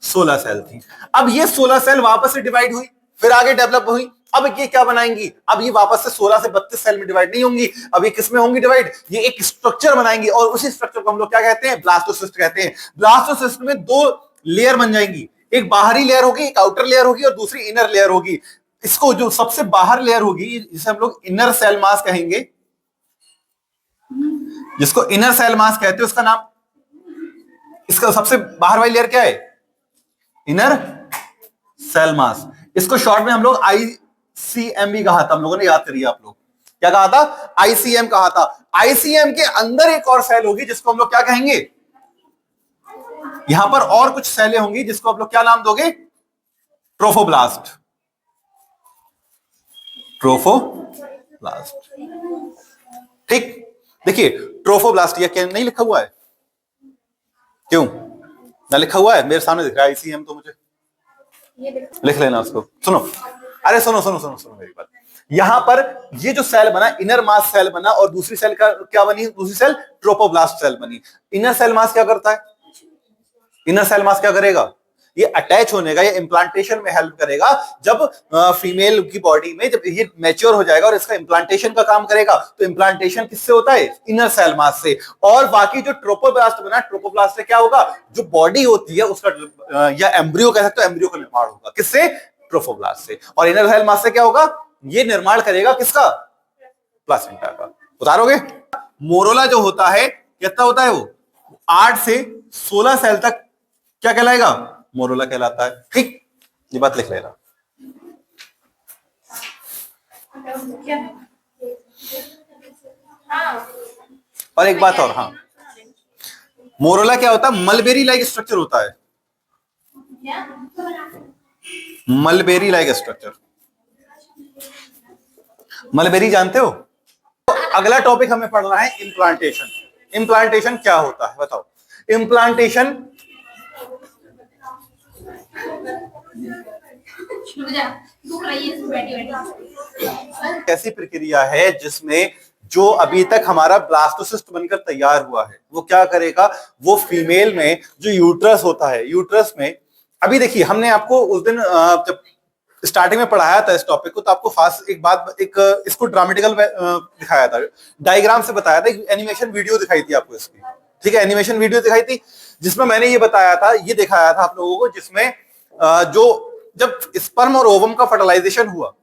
[SPEAKER 1] 16 सेल थी। अब ये 16 सेल वापस से डिवाइड हुई, फिर आगे डेवलप हुई। अब ये क्या बनाएंगी, अब ये वापस से 16 से 32 सेल में डिवाइड नहीं होंगी। अब ये किसमें होंगी डिवाइड, ये एक स्ट्रक्चर बनाएंगी, और उसी स्ट्रक्चर को हम लोग क्या कहते हैं, ब्लास्टोसिस्ट कहते हैं। ब्लास्टोसिस्ट में 2 लेयर बन जाएंगी, एक बाहरी लेयर होगी, एक आउटर लेयर होगी, और दूसरी इनर लेयर होगी। इसको जो सबसे बाहर लेयर होगी जिसे हम लोग इनर सेल मास कहेंगे, जिसको इनर सेल मास कहते हैं, उसका नाम, इसका सबसे बाहर वाली लेयर क्या है? Inner cell mass. इसको शॉर्ट में हम लोग आईसीएम भी कहा था, हम लोगों ने याद करिए आप लोग, क्या कहा था? आईसीएम कहा था। आईसीएम के अंदर एक और सेल होगी जिसको हम लोग क्या कहेंगे? यहां पर और कुछ सेलें होंगी जिसको आप लोग क्या नाम दोगे? ट्रोफोब्लास्ट। ट्रोफोब्लास्ट, ठीक। देखिए ट्रोफोब्लास्ट ये क्या नहीं लिखा हुआ है? क्यों ना लिखा हुआ है? मेरे सामने दिख रहा है आईसीएम, तो मुझे लिख लेना उसको। सुनो, अरे सुनो सुनो सुनो सुनो मेरी बात। यहां पर ये जो सेल बना, इनर मास सेल बना, और दूसरी सेल का क्या बनी? दूसरी सेल ट्रोपोब्लास्ट सेल बनी। इनर सेल मास क्या करता है? इनर सेल मास क्या करेगा? ये अटैच होने का, ये इम्प्लांटेशन में हेल्प करेगा। जब फीमेल की बॉडी में जब ये मैच्योर हो जाएगा और इसका इम्प्लांटेशन का काम करेगा, तो इम्प्लांटेशन किससे होता है? इनर सेल मास से। और बाकी जो ट्रोपोब्लास्ट बना, ट्रोपोब्लास्ट से क्या होगा? जो बॉडी होती है उसका, या एम्ब्रियो कह सकते हो, एम्ब्रियो का निर्माण होगा किससे? ट्रोफोब्लास्ट से। और इनर सेल मास से क्या होगा? ये निर्माण करेगा किसका? प्लासेंटा का। उतारोगे? मोरोला जो होता है कितना होता है? वो 8 से 16 सेल तक क्या कहलाएगा? मोरोला कहलाता है, ठीक। ये बात लिख लेना। और एक बात और, हाँ, मोरोला क्या होता है? मलबेरी लाइक स्ट्रक्चर होता है। मलबेरी लाइक स्ट्रक्चर, मलबेरी जानते हो? तो अगला टॉपिक हमें पढ़ना है इम्प्लांटेशन। इम्प्लांटेशन क्या होता है बताओ? इम्प्लांटेशन कैसी प्रक्रिया है जिसमें जो अभी तक हमारा ब्लास्टोसिस्ट बनकर तैयार हुआ है, वो क्या करेगा? वो फीमेल में जो यूट्रस होता है, यूट्रस में, अभी देखिए हमने आपको उस दिन जब स्टार्टिंग में पढ़ाया था इस टॉपिक को, तो आपको फास्ट एक बात, एक इसको ड्रामेटिकल दिखाया था, डायग्राम से बताया था, एनिमेशन वीडियो दिखाई थी आपको इसकी, ठीक है? एनिमेशन वीडियो दिखाई थी जिसमें मैंने ये बताया था, ये दिखाया था आप लोगों को, जिसमें जो जब स्पर्म और ओवम का फर्टिलाइजेशन हुआ,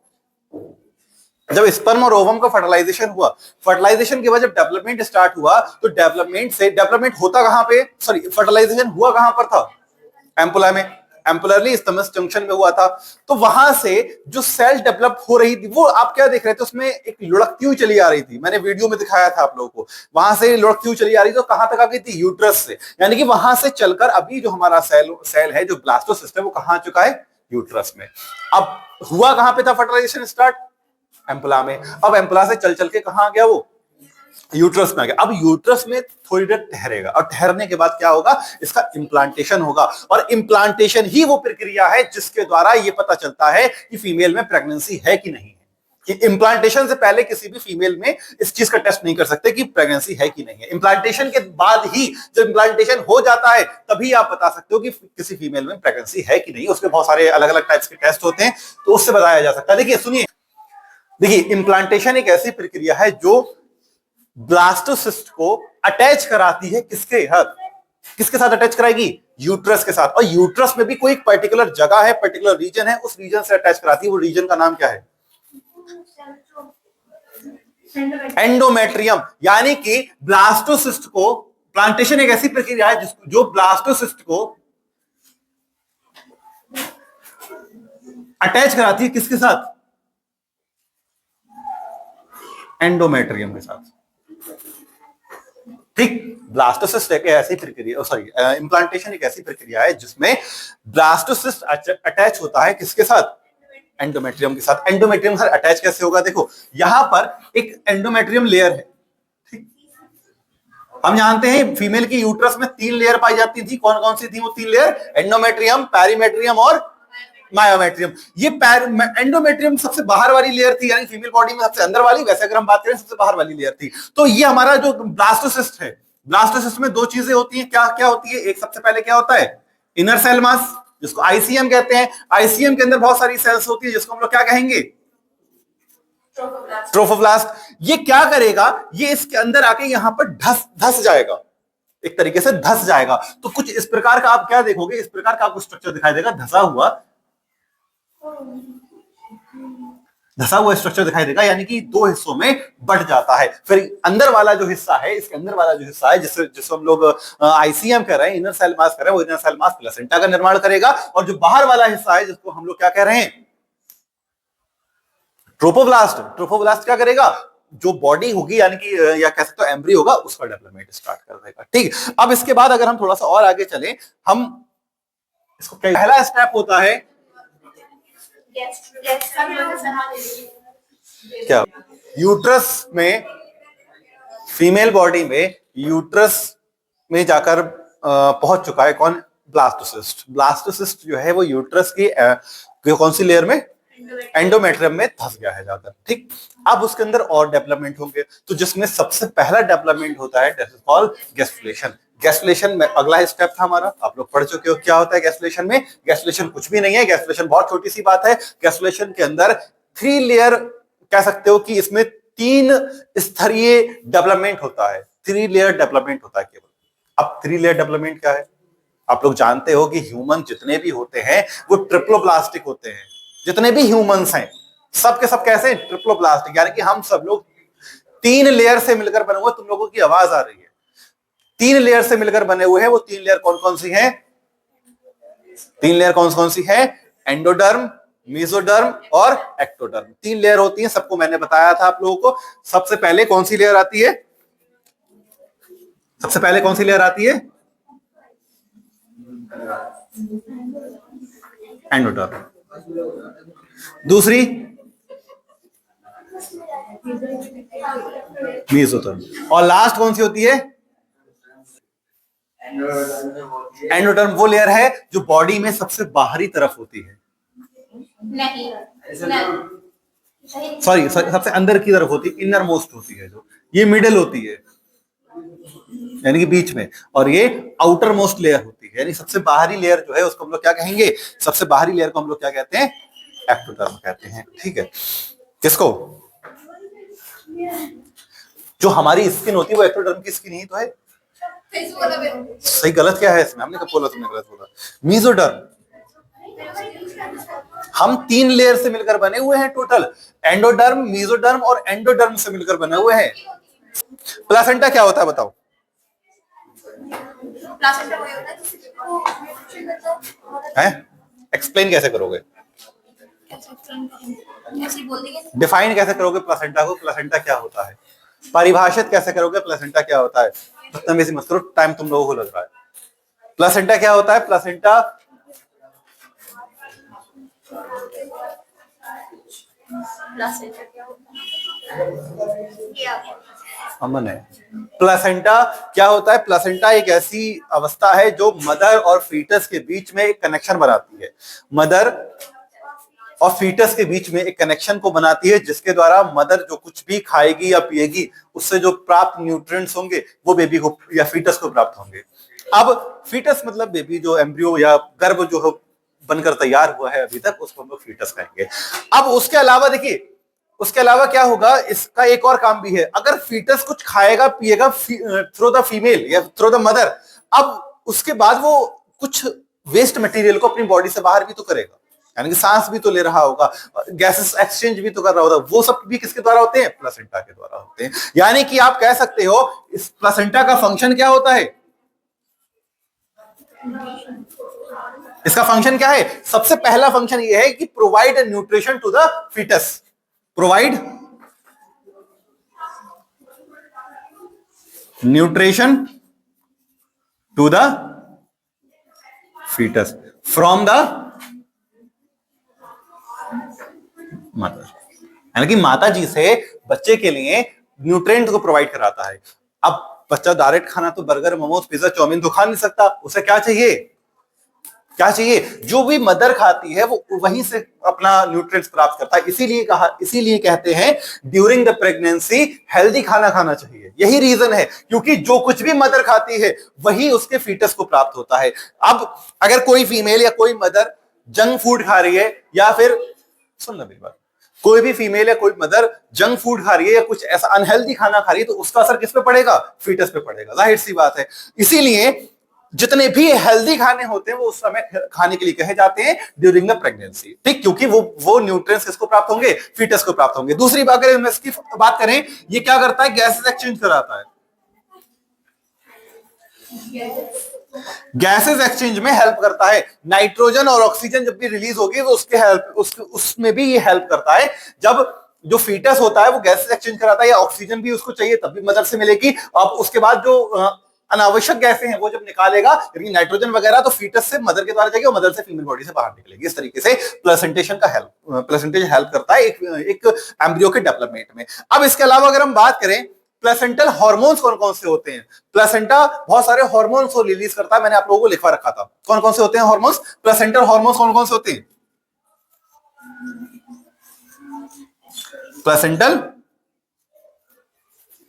[SPEAKER 1] जब स्पर्म और ओवम का फर्टिलाइजेशन हुआ, फर्टिलाइजेशन के बाद जब डेवलपमेंट स्टार्ट हुआ, तो डेवलपमेंट होता कहां पे? सॉरी, फर्टिलाइजेशन हुआ कहां पर था? एम्पुला में, एम्पुलरली स्टमस जंक्शन में हुआ था। तो वहां से जो सेल डेवलप हो रही थी, वो आप क्या देख रहे थे? उसमें एक लुढ़कती हुई चली आ रही थी, मैंने वीडियो में दिखाया था आप लोगों को। वहां से लुढ़कती हुई चली आ रही थी, तो कहां तक आ गई थी? यूट्रस से। यानी कि वहां से चलकर अभी जो हमारा सेल है, जो ब्लास्टोसिस्ट है, वो कहां आ चुका है? यूट्रस में। अब हुआ कहां पे था फर्टिलाइजेशन स्टार्ट? एम्पुला में। अब एम्पुला से चल चल के कहां आ गया? वो यूट्रस में आ गया। अब यूट्रस में थोड़ी देर ठहरेगा, और ठहरने के बाद क्या होगा? इसका इम्प्लांटेशन होगा। और इम्प्लांटेशन ही वो प्रक्रिया है जिसके द्वारा ये पता चलता है कि फीमेल में प्रेगनेंसी है कि नहीं है। कि इम्प्लांटेशन से पहले किसी भी फीमेल में इस चीज का टेस्ट नहीं कर सकते कि प्रेगनेंसी है कि नहीं है। इम्प्लांटेशन के बाद ही, जब इम्प्लांटेशन हो जाता है, तभी आप बता सकते हो कि किसी फीमेल में प्रेगनेंसी है कि नहीं। उसके बहुत सारे अलग अलग टाइप्स के टेस्ट होते हैं, तो उससे बताया जा सकता है। देखिए सुनिए, देखिए इम्प्लांटेशन एक ऐसी प्रक्रिया है जो ब्लास्टोसिस्ट को अटैच कराती है। किसके साथ? किसके साथ अटैच कराएगी? यूट्रस के साथ। और यूट्रस में भी कोई एक पर्टिकुलर जगह है, पर्टिकुलर रीजन है, उस रीजन से अटैच कराती है। वो रीजन का नाम क्या है? एंडोमेट्रियम। यानी कि ब्लास्टोसिस्ट को, प्लांटेशन एक ऐसी प्रक्रिया है जो ब्लास्टोसिस्ट को अटैच कराती है। किसके साथ? एंडोमेट्रियम के साथ, ठीक। ब्लास्टोसिस्ट एक ऐसी प्रक्रिया, सॉरी, इम्प्लांटेशन एक ऐसी प्रक्रिया है जिसमें ब्लास्टोसिस्ट अटैच होता है। किसके साथ? एंडोमेट्रियम के साथ। एंडोमेट्रियम से अटैच कैसे होगा? देखो यहां पर एक एंडोमेट्रियम लेयर है, ठीक। हम जानते हैं फीमेल की यूट्रस में 3 लेयर पाई जाती थी। कौन कौन सी थी वो 3 लेयर? एंडोमेट्रियम, पेरीमेट्रियम और मायोमेट्रियम। ये एंडोमेट्रियम सबसे बाहर वाली लेयर थी, यानी फीमेल बॉडी में सबसे अंदर वाली। वैसे अगर हम बात करें, सबसे बाहर वाली लेयर थी। तो ये हमारा जो ब्लास्टोसिस्ट है, ब्लास्टोसिस्ट में 2 चीजें होती हैं। क्या क्या होती है? एक, सबसे पहले क्या होता है? इनर सेल मास, जिसको आईसीएम कहते हैं। आईसीएम के अंदर बहुत सारी सेल्स होती है, जिसको हम लोग क्या कहेंगे? ट्रोफोब्लास्ट। ये क्या करेगा? ये इसके अंदर आके यहां पर धस जाएगा, एक तरीके से धस जाएगा। तो कुछ इस प्रकार का आप क्या देखोगे? इस प्रकार का आपको स्ट्रक्चर दिखाई देगा, धसा हुआ। धसा हुआ स्ट्रक्चर दिखाई देगा, यानी कि दो हिस्सों में बंट जाता है। फिर अंदर वाला जो हिस्सा है, इसके अंदर वाला जो हिस्सा है जिसको हम लोग आईसीएम कर रहे हैं, इनर सेल मास कर रहे हैं, वो इनर सेल मास प्लेसेंटा का निर्माण करेगा। और जो बाहर वाला हिस्सा है जिसको हम लोग क्या कह रहे हैं, ट्रोपोब्लास्ट, ट्रोपोब्लास्ट क्या करेगा, जो बॉडी होगी यानी कि या कह सकते हो एम्ब्रियो होगा, उसका डेवलपमेंट स्टार्ट कर देगा। ठीक, अब इसके बाद अगर हम थोड़ा सा और आगे चले, हम इसको पहला स्टेप होता है क्या, यूट्रस में, फीमेल बॉडी में यूट्रस में जाकर पहुंच चुका है कौन, ब्लास्टोसिस्ट। ब्लास्टोसिस्ट जो है वो यूट्रस की कौन सी लेयर में, एंडोमेट्रियम में धस गया है जाकर। ठीक, अब उसके अंदर और डेवलपमेंट होंगे, तो जिसमें सबसे पहला डेवलपमेंट होता है that is called gastrulation. Gastrulation में अगला स्टेप था हमारा, आप लोग पढ़ चुके हो क्या होता है गैस्ट्रुलेशन में। गैस्ट्रुलेशन कुछ भी नहीं है, गैस्ट्रुलेशन बहुत छोटी सी बात है। गैस्ट्रुलेशन के अंदर 3 लेयर कह सकते हो कि इसमें 3 स्तरीय डेवलपमेंट होता है, 3 लेयर डेवलपमेंट होता है केवल। अब 3 लेयर डेवलपमेंट क्या है, आप लोग जानते हो कि ह्यूमन जितने भी होते हैं वो ट्रिप्लोप्लास्टिक होते हैं। जितने भी ह्यूमंस हैं सब के सब कैसे, ट्रिप्लोप्लास्टिक, यानी कि हम सब लोग 3 लेयर से मिलकर बने हुए। तुम लोगों की आवाज आ रही है, 3 लेयर से मिलकर बने हुए हैं। वो 3 लेयर कौन कौन सी हैं, 3 लेयर कौन कौन सी है, एंडोडर्म, मेसोडर्म और एक्टोडर्म। 3 लेयर होती हैं, सबको मैंने बताया था आप लोगों को। सबसे पहले कौन सी लेयर आती है, सबसे पहले कौन सी लेयर आती है, एंडोडर्म। दूसरी मेसोडर्म, और लास्ट कौन सी होती है, एंडोडर्म। वो लेयर है जो बॉडी में सबसे बाहरी तरफ होती है, नहीं सॉरी सबसे अंदर की तरफ होती है, इनर मोस्ट होती है, जो ये मिडिल होती है यानी कि बीच में, और ये आउटर मोस्ट लेयर होती है, यानी सबसे बाहरी लेयर जो है उसको हम लोग क्या कहेंगे, सबसे बाहरी लेयर को हम लोग क्या कहते हैं, एक्टोडर्म कहते हैं। ठीक है, किसको, जो हमारी स्किन होती है वो एक्टोडर्म की स्किन ही तो है। सही गलत क्या है इसमें, हमने कब बोला, तुमने गलत बोला। मेसोडर्म, हम 3 लेयर से मिलकर बने हुए हैं टोटल, एंडोडर्म, मेसोडर्म और एंडोडर्म से मिलकर बने हुए हैं। प्लासेंटा क्या होता है बताओ, प्लासेंटा वही होता है, एक्सप्लेन कैसे करोगे, डिफाइन कैसे करोगे प्लासेंटा को, प्लासेंटा क्या होता है, परिभाषित कैसे करोगे प्लासेंटा क्या होता है, बदतमीजी मत करो, टाइम तुम लोगों को लग रहा है। प्लासेंटा क्या होता है, प्लासेंटा अमन है। प्लासेंटा क्या होता है, प्लासेंटा एक ऐसी अवस्था है जो मदर और फीटस के बीच में एक कनेक्शन बनाती है, मदर और फीटस के बीच में एक कनेक्शन को बनाती है, जिसके द्वारा मदर जो कुछ भी खाएगी या पिएगी उससे जो प्राप्त न्यूट्रिएंट्स होंगे वो बेबी को या फीटस को प्राप्त होंगे। अब फीटस मतलब बेबी जो एम्ब्रियो या गर्भ जो बनकर तैयार हुआ है अभी तक, उसको हम लोग फीटस कहेंगे। अब उसके अलावा देखिए, उसके अलावा क्या होगा, इसका एक और काम भी है, अगर फीटस कुछ खाएगा पिएगा थ्रू द फीमेल या थ्रू द मदर, अब उसके बाद वो कुछ वेस्ट मटेरियल को अपनी बॉडी से बाहर भी तो करेगा, यानी कि सांस भी तो ले रहा होगा, गैसेस एक्सचेंज भी तो कर रहा होगा, वो सब भी किसके द्वारा होते हैं, प्लासेंटा के द्वारा होते हैं। यानी कि आप कह सकते हो इस प्लासेंटा का फंक्शन क्या होता है, इसका फंक्शन क्या है, सबसे पहला फंक्शन ये है कि provide nutrition to the foetus, provide nutrition to the foetus from the mother, यानी कि माता जी से बच्चे के लिए न्यूट्रिएंट को प्रोवाइड कराता है। अब बच्चा डायरेक्ट खाना तो बर्गर, मोमोज, पिज्जा, चाउमीन तो खा नहीं सकता, उसे क्या चाहिए, क्या चाहिए, जो भी मदर खाती है वो वहीं से अपना न्यूट्रिएंट्स प्राप्त करता है। इसीलिए कहते हैं ड्यूरिंग द प्रेगनेंसी हेल्दी खाना खाना चाहिए, यही रीजन है, क्योंकि जो कुछ भी मदर खाती है वही उसके फीटस को प्राप्त होता है। अब अगर कोई फीमेल या कोई मदर जंक फूड खा रही है, या फिर सुन लो मेरी बात, कोई भी फीमेल या कोई मदर जंक फूड खा रही है या कुछ ऐसा अनहेल्दी खाना खा रही है, तो उसका असर किस पे पड़ेगा, फीटस पे पड़ेगा, जाहिर सी बात है। इसीलिए जितने भी हेल्दी खाने होते हैं वो उस समय खाने के लिए कहे जाते हैं ड्यूरिंग द प्रेगनेंसी, ठीक, क्योंकि वो न्यूट्रिएंट्स किसको प्राप्त होंगे, फीटस को प्राप्त होंगे। दूसरी बात अगर इसकी बात करें, ये क्या करता है, गैसेस एक्सचेंज कराता है, गैसेस एक्सचेंज में हेल्प करता है। नाइट्रोजन और ऑक्सीजन जब भी रिलीज होगी तो उसके हेल्प उसमें भी ये हेल्प करता है। जब जो फीटस होता है वो गैसेस एक्सचेंज कराता है, या ऑक्सीजन भी उसको चाहिए तब भी मदर से मिलेगी। अब उसके बाद जो अनावश्यक गैसें हैं वो जब निकालेगा, यानी नाइट्रोजन वगैरह, तो फीटस से मदर के द्वारा जाएगी और मदर से फीमेल बॉडी से बाहर निकलेगी। इस तरीके से प्लेसेंटेशन हेल्प करता है एक एम्ब्रियो के डेवलपमेंट में। अब इसके अलावा अगर हम बात करें प्लेसेंटल हार्मोन्स कौन कौन से होते हैं, प्लेसेंटा बहुत सारे हार्मोन्स को रिलीज करता है, मैंने आप लोगों को लिखवा रखा था कौन कौन से होते हैं हार्मोन्स, प्लेसेंटल हार्मोन्स कौन कौन से होते हैं, प्लेसेंटल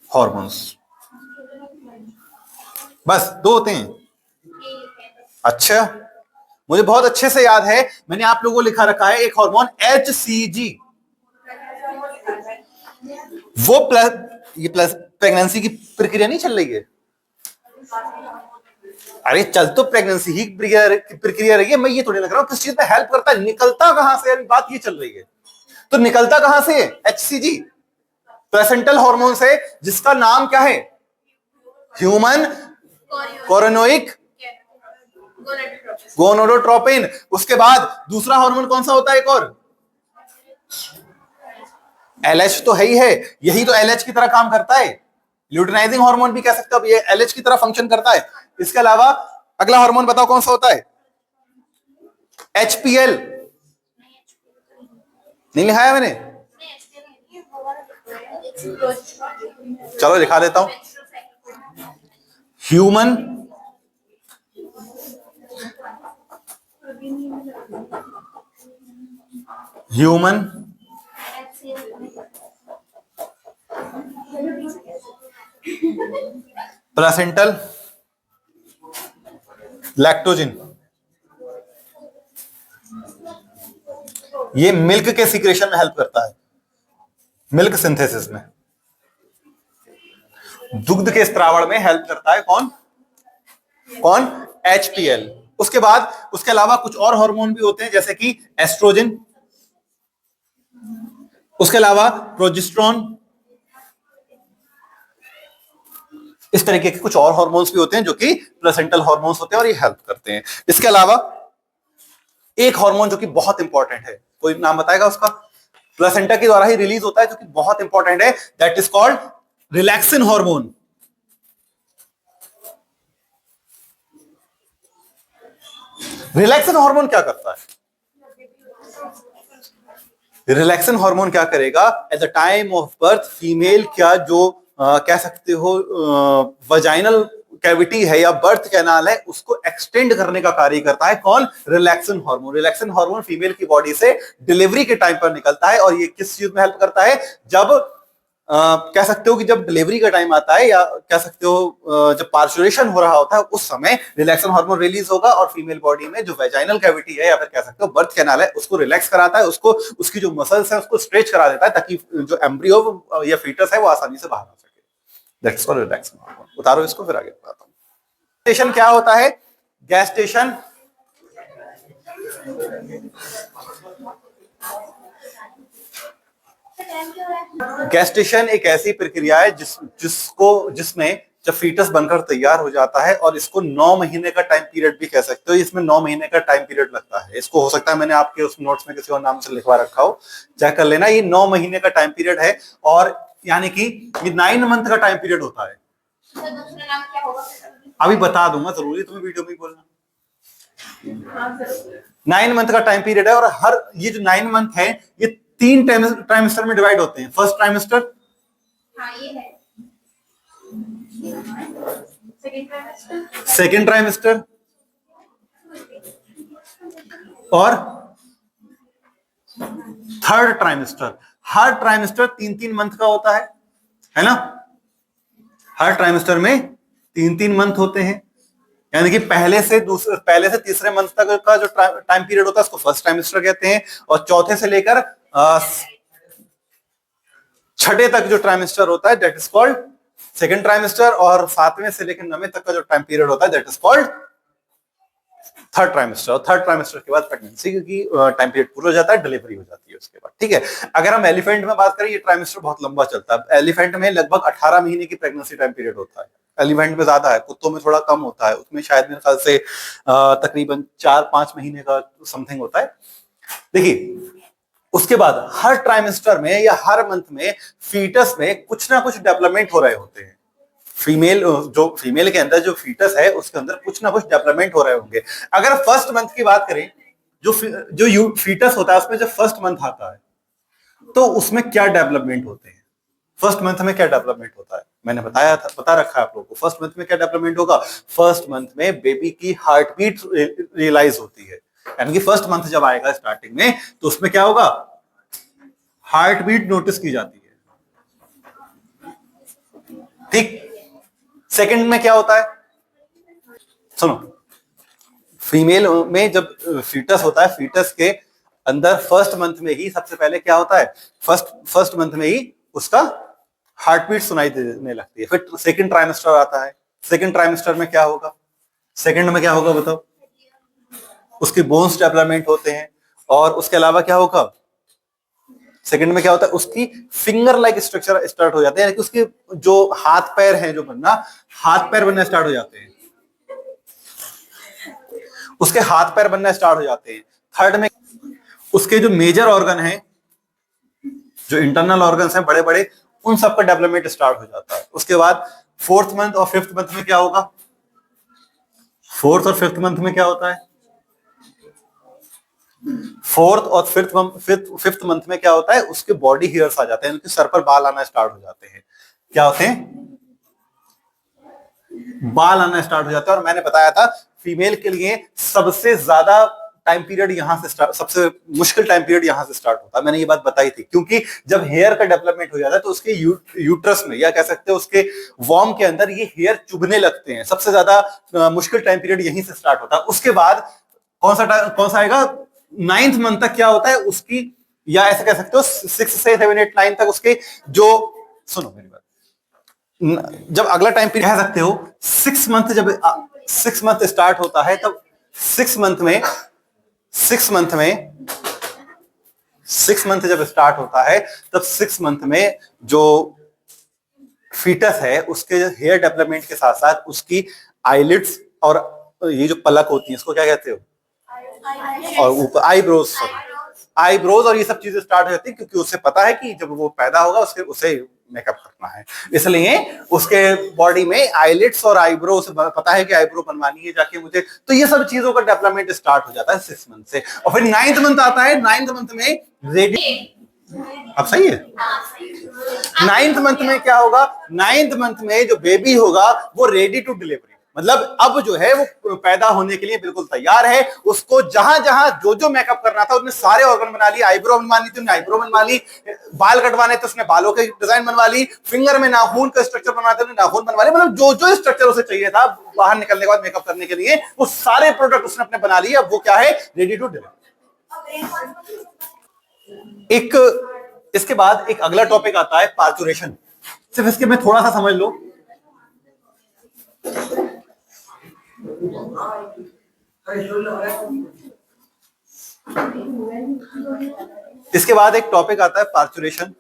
[SPEAKER 1] हार्मोन्स बस दो होते हैं। अच्छा, मुझे बहुत अच्छे से याद है, मैंने आप लोगों को लिखा रखा है एक हार्मोन HCG, वो ये प्लस प्रेगनेंसी की प्रक्रिया नहीं चल रही है, अरे चल तो प्रेगनेंसी ही प्रक्रिया रही है, मैं ये थोड़ी लग रहा हूं किस चीज में हेल्प करता है, निकलता कहां से, अभी बात ये चल रही है। तो निकलता कहां से, HCG प्लेसेंटल हार्मोन से, जिसका नाम क्या है, ह्यूमन कोरोनोइक गोनोडोट्रोपिन। उसके बाद दूसरा हार्मोन कौन सा होता है, एक और LH तो है ही है, यही तो LH की तरह काम करता है, ल्यूटिनाइजिंग हार्मोन भी कह सकते हो, ये LH की तरह फंक्शन करता है। इसके अलावा अगला हार्मोन बताओ कौन सा होता है, HPL नहीं लिखाया मैंने, चलो लिखा देता हूं, ह्यूमन प्लेसेंटल लैक्टोजिन, ये मिल्क के सिक्रेशन में हेल्प करता है, मिल्क सिंथेसिस में, दुग्ध के स्त्रावण में हेल्प करता है, कौन कौन, HPL। उसके बाद उसके अलावा कुछ और हार्मोन भी होते हैं जैसे कि एस्ट्रोजन, उसके अलावा प्रोजेस्टेरोन, इस तरीके के कुछ और हार्मोन्स भी होते हैं जो कि प्लेसेंटल हार्मोन्स होते हैं और ये हेल्प करते हैं। इसके अलावा एक हार्मोन जो कि बहुत इंपॉर्टेंट है, कोई नाम बताएगा उसका, प्लेसेंटा के द्वारा ही रिलीज होता है, जो कि बहुत इंपॉर्टेंट है, that is called relaxin hormone. Relaxin hormone क्या करता है, रिलैक्सिन हार्मोन क्या करेगा, at the time of birth female क्या जो कह सकते हो वजाइनल कैविटी है या बर्थ कैनाल है उसको एक्सटेंड करने का कार्य करता है, कौन, relaxin hormone. Relaxin hormone female की बॉडी से डिलीवरी के टाइम पर निकलता है, और ये किस चीज में हेल्प करता है, जब कह सकते हो कि जब डिलीवरी का टाइम आता है, या कह सकते हो जब पार्चुरेशन हो रहा होता है उस समय रिलैक्सिन हार्मोन रिलीज होगा, और फीमेल बॉडी में जो वेजाइनल कैविटी है या फिर कह सकते हो बर्थ कैनाल है उसको रिलैक्स कराता है, उसको उसकी जो मसल्स है उसको स्ट्रेच करा देता है, ताकि जो एम्ब्रियो या फीटस है वो आसानी से बाहर आ सके। That's called relaxin hormone. उतारो इसको, फिर आगे बताता हूं। गैस्टेशन क्या होता है, गैस्टेशन गैस्टेशन एक ऐसी प्रक्रिया है जिसमें जब फीटस बनकर तैयार हो जाता है, और इसको 9 महीने का टाइम पीरियड भी कह सकते हो, इसमें 9 महीने का टाइम पीरियड लगता है। इसको हो सकता है मैंने आपके उस नोट्स में किसी और नाम से लिखवा रखा हो, चेक कर लेना, ये 9 महीने का टाइम पीरियड है, और यानी कि ये 9 मंथ का टाइम पीरियड होता है। अभी बता दूंगा, जरूरी तुम्हें वीडियो में बोलना। 9 मंथ का टाइम पीरियड है, और हर ये जो 9 मंथ है ये 3 ट्राइमेस्टर में डिवाइड होते हैं। फर्स्ट ट्राइमेस्टर, सेकेंड ट्राइमेस्टर और थर्ड ट्राइमेस्टर। हर ट्राइमेस्टर 3-3 मंथ का होता है ना, हर ट्राइमेस्टर में 3-3 मंथ होते हैं, यानी कि पहले से तीसरे मंथ तक का जो टाइम पीरियड होता है उसको फर्स्ट ट्राइमेस्टर कहते हैं, और चौथे से लेकर छठे तक जो ट्राइमेस्टर होता है that is called second trimester, और 7वें से लेकर 9वें तक का जो टाइम पीरियड होता है that is called third trimester, और थर्ड ट्राइमेस्टर के बाद प्रेगनेंसी, क्योंकि टाइम पीरियड पूरा हो जाता है, डिलीवरी हो जाती है उसके बाद। ठीक है, अगर हम एलिफेंट में बात करें, ये ट्राइमेस्टर बहुत लंबा चलता है। एलिफेंट में लगभग 18 महीने की प्रेगनेंसी टाइम पीरियड होता है। एलिफेंट में ज्यादा है, कुत्तों में थोड़ा कम होता है, उसमें शायद मेरे ख्याल से तकरीबन 4-5 महीने का समथिंग होता है। देखिए, उसके बाद हर ट्राइमेस्टर में या हर मंथ में फीटस में कुछ ना कुछ डेवलपमेंट हो रहे होते हैं। फीमेल के अंदर जो फीटस है उसके अंदर कुछ ना कुछ डेवलपमेंट हो रहे होंगे। अगर फर्स्ट मंथ की बात करें, जो फीटस होता है उसमें जब फर्स्ट मंथ आता है तो उसमें क्या डेवलपमेंट होते हैं? फर्स्ट मंथ में क्या डेवलपमेंट होता है? मैंने बताया था, बता रखा है आप लोगों को। फर्स्ट मंथ में क्या डेवलपमेंट होगा? फर्स्ट मंथ में बेबी की हार्ट बीट रियलाइज होती है, यानी कि फर्स्ट मंथ जब आएगा स्टार्टिंग में तो उसमें क्या होगा? हार्ट बीट नोटिस की जाती है। ठीक, सेकंड में क्या होता है? सुनो, फीमेल में जब फीटस होता है, फीटस के अंदर फर्स्ट मंथ में ही सबसे पहले क्या होता है? फर्स्ट मंथ में ही उसका हार्ट बीट सुनाई देने लगती है। फिर सेकंड ट्राइमेस्टर आता है। सेकंड ट्राइमेस्टर में क्या होगा? सेकंड में क्या होगा बताओ? उसके बोन्स डेवलपमेंट होते हैं, और उसके अलावा क्या होगा? सेकंड में क्या होता है? उसकी फिंगर लाइक स्ट्रक्चर स्टार्ट हो जाते हैं, यानी कि उसके जो हाथ पैर हैं, जो बनना, हाथ पैर बनना स्टार्ट हो जाते हैं। उसके हाथ पैर बनना स्टार्ट हो जाते हैं। थर्ड में उसके जो मेजर ऑर्गन हैं, जो इंटरनल ऑर्गन्स हैं बड़े बड़े, उन सब का डेवलपमेंट स्टार्ट हो जाता है। उसके बाद फोर्थ मंथ और फिफ्थ मंथ में क्या होगा? फोर्थ और फिफ्थ मंथ में क्या होता है? फोर्थ और फिफ्थ मंथ में क्या होता है? उसके बॉडी हेयर्स आ जाते हैं, उनके सर पर बाल आना स्टार्ट हो जाते हैं। क्या होते हैं? बाल आना स्टार्ट हो जाता है। और मैंने बताया था फीमेल के लिए सबसे ज्यादा टाइम पीरियड यहां से स्टार्ट, सबसे मुश्किल टाइम पीरियड यहां से स्टार्ट होता है। मैंने ये बात बताई थी, क्योंकि जब हेयर का डेवलपमेंट हो जाता है तो उसके यूट्रस में, या कह सकते हैं उसके वॉर्म के अंदर, ये हेयर चुभने लगते हैं। सबसे ज्यादा मुश्किल टाइम पीरियड यहीं से स्टार्ट होता है। उसके बाद कौन सा आएगा? 9th मंथ तक क्या होता है उसकी, या ऐसे कह सकते हो 6 से 7 8 9 तक उसके जो, सुनो मेरी बात, जब अगला टाइम पीरियड कह सकते हो 6 मंथ, जब 6 मंथ स्टार्ट होता है तब 6 मंथ में 6 मंथ जब स्टार्ट होता है तब 6 मंथ में जो फीटस है उसके हेयर डेवलपमेंट के साथ साथ उसकी आईलिड्स और ये जो पलक होती है इसको क्या कहते हो? और ऊपर आईब्रोज और ये सब चीजें स्टार्ट हो जाती है, क्योंकि उसे पता है कि जब वो पैदा होगा उसे मेकअप करना है, इसलिए उसके बॉडी में आईलिड्स और आईब्रो, उसे पता है कि आईब्रो बनवानी है जाके मुझे। तो ये सब चीजों का डेवलपमेंट स्टार्ट हो जाता है 6 मंथ से। और फिर 9th मंथ आता है। 9th मंथ में रेडी, अब सही है? 9th मंथ में क्या होगा? 9th मंथ में जो बेबी होगा वो रेडी टू डिलीवरी, मतलब अब जो है वो पैदा होने के लिए बिल्कुल तैयार है। उसको जहां जहां जो जो मेकअप करना था उसने सारे ऑर्गन बना लिए। आईब्रो बनवानी थी, उसने आईब्रो बनवा ली। बाल कटवाने थे, उसने बालों के डिजाइन बनवा ली। फिंगर में नाखून का स्ट्रक्चर बनवाना था, उसने नाखून बनवा लिए। मतलब जो जो स्ट्रक्चर उसे चाहिए था बाहर निकलने के बाद मेकअप करने के लिए, वो सारे प्रोडक्ट उसने अपने बना लिए। अब वो क्या है? Ready to delivery. इसके बाद एक अगला टॉपिक आता है पार्चुरेशन। सिर्फ इसके में थोड़ा सा समझ लो। इसके बाद एक टॉपिक आता है पार्चुरेशन।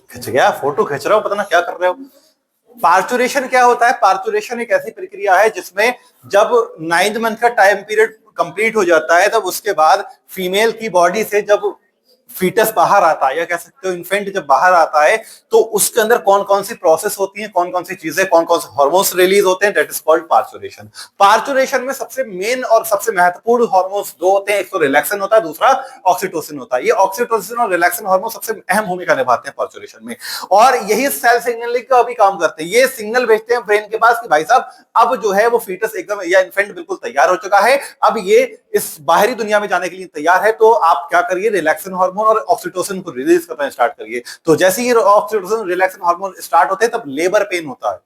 [SPEAKER 1] खिंच गया, फोटो खींच रहे हो, पता ना क्या कर रहे हो। पार्चुरेशन क्या होता है? पार्चुरेशन एक ऐसी प्रक्रिया है जिसमें जब 9th मंथ का टाइम पीरियड कंप्लीट हो जाता है तब उसके बाद फीमेल की बॉडी से जब फीटस बाहर आता है, या कह सकते हो इन्फेंट जब बाहर आता है, तो उसके अंदर कौन कौन सी प्रोसेस होती है, कौन कौन सी चीजें, कौन कौन से हार्मोन्स रिलीज होते हैं, that is called parturition. Parturition में सबसे मेन और सबसे महत्वपूर्ण हार्मोन्स दो होते हैं, एक तो रिलैक्सिन होता है, दूसरा ऑक्सीटोसिन होता है। ये ऑक्सीटोसिन और रिलैक्सिन हार्मोन सबसे अहम भूमिका निभाते हैं पार्चुरेशन में, और यही सेल सिग्नलिंग का भी काम करते हैं। ये सिग्नल भेजते हैं ब्रेन के पास कि भाई साहब अब जो है वो फीटस एकदम या इन्फेंट बिल्कुल तैयार हो चुका है, अब ये इस बाहरी दुनिया में जाने के लिए तैयार है। तो आप क्या करिए? रिलैक्सिन हार्मोन और ऑक्सीटोसिन को रिलीज करना स्टार्ट करिए। तो जैसे ही ऑक्सीटोसिन रिलैक्सिन हार्मोन स्टार्ट होते हैं तब लेबर पेन होता है।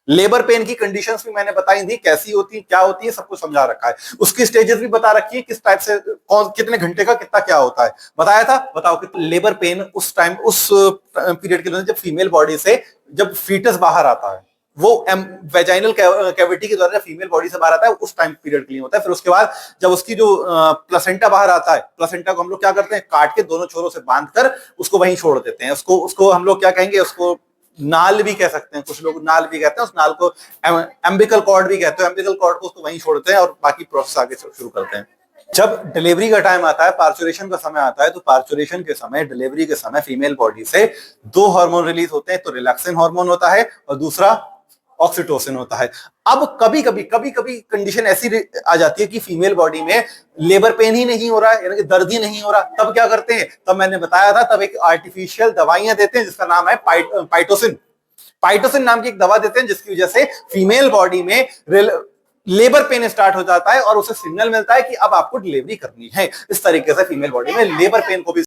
[SPEAKER 1] लेबर पेन की कंडीशंस भी मैंने बताई थी, कैसी होती है, क्या होती है, सब कुछ समझा रखा है। उसकी स्टेजेस भी बता रखी है, किस टाइप से, कौन कितने घंटे का कितना क्या होता है बताया था। बताओ कि लेबर पेन उस टाइम, उस पीरियड के लिए जब फीमेल बॉडी से जब फीटस बाहर आता है, वो वेजाइनल कैविटी के द्वारा फीमेल बॉडी से बाहर आता है, उस टाइम पीरियड क्लीन होता है। फिर उसके बाद जब उसकी जो प्लेसेंटा बाहर आता है, प्लेसेंटा को हम लोग क्या करते हैं, काट के दोनों छोरों से बांधकर उसको वहीं छोड़ देते हैं। उसको उसको हम लोग क्या कहेंगे, उसको नाल भी कह सकते हैं, कुछ लोग नाल भी कहते हैं, उस नाल को एम्बिकल कॉर्ड भी कहते हैं। एम्बिकल कॉर्ड को उसको वहीं छोड़ते हैं और बाकी प्रोसेस आगे शुरू करते हैं। जब डिलीवरी का टाइम आता है, पार्चुरेशन का समय आता है, तो पार्चुरेशन के समय, डिलीवरी के समय फीमेल बॉडी से दो हार्मोन रिलीज होते हैं। तो रिलैक्सिन हार्मोन होता है और दूसरा ऑक्सीटोसिन होता है। अब कभी कभी कंडीशन ऐसी आ जाती है कि फीमेल बॉडी में लेबर पेन ही नहीं हो रहा है, यानी कि दर्द ही नहीं हो रहा, तब क्या करते हैं, तब मैंने बताया था, तब एक आर्टिफिशियल दवाइयां देते हैं जिसका नाम है पाइटोसिन। पाइटोसिन नाम की एक दवा देते हैं जिसकी वजह से फीमेल बॉडी में लेबर पेन स्टार्ट हो जाता है और उसे सिग्नल मिलता है कि अब आपको डिलीवरी करनी है। इस तरीके से फीमेल बॉडी में लेबर पेन को भी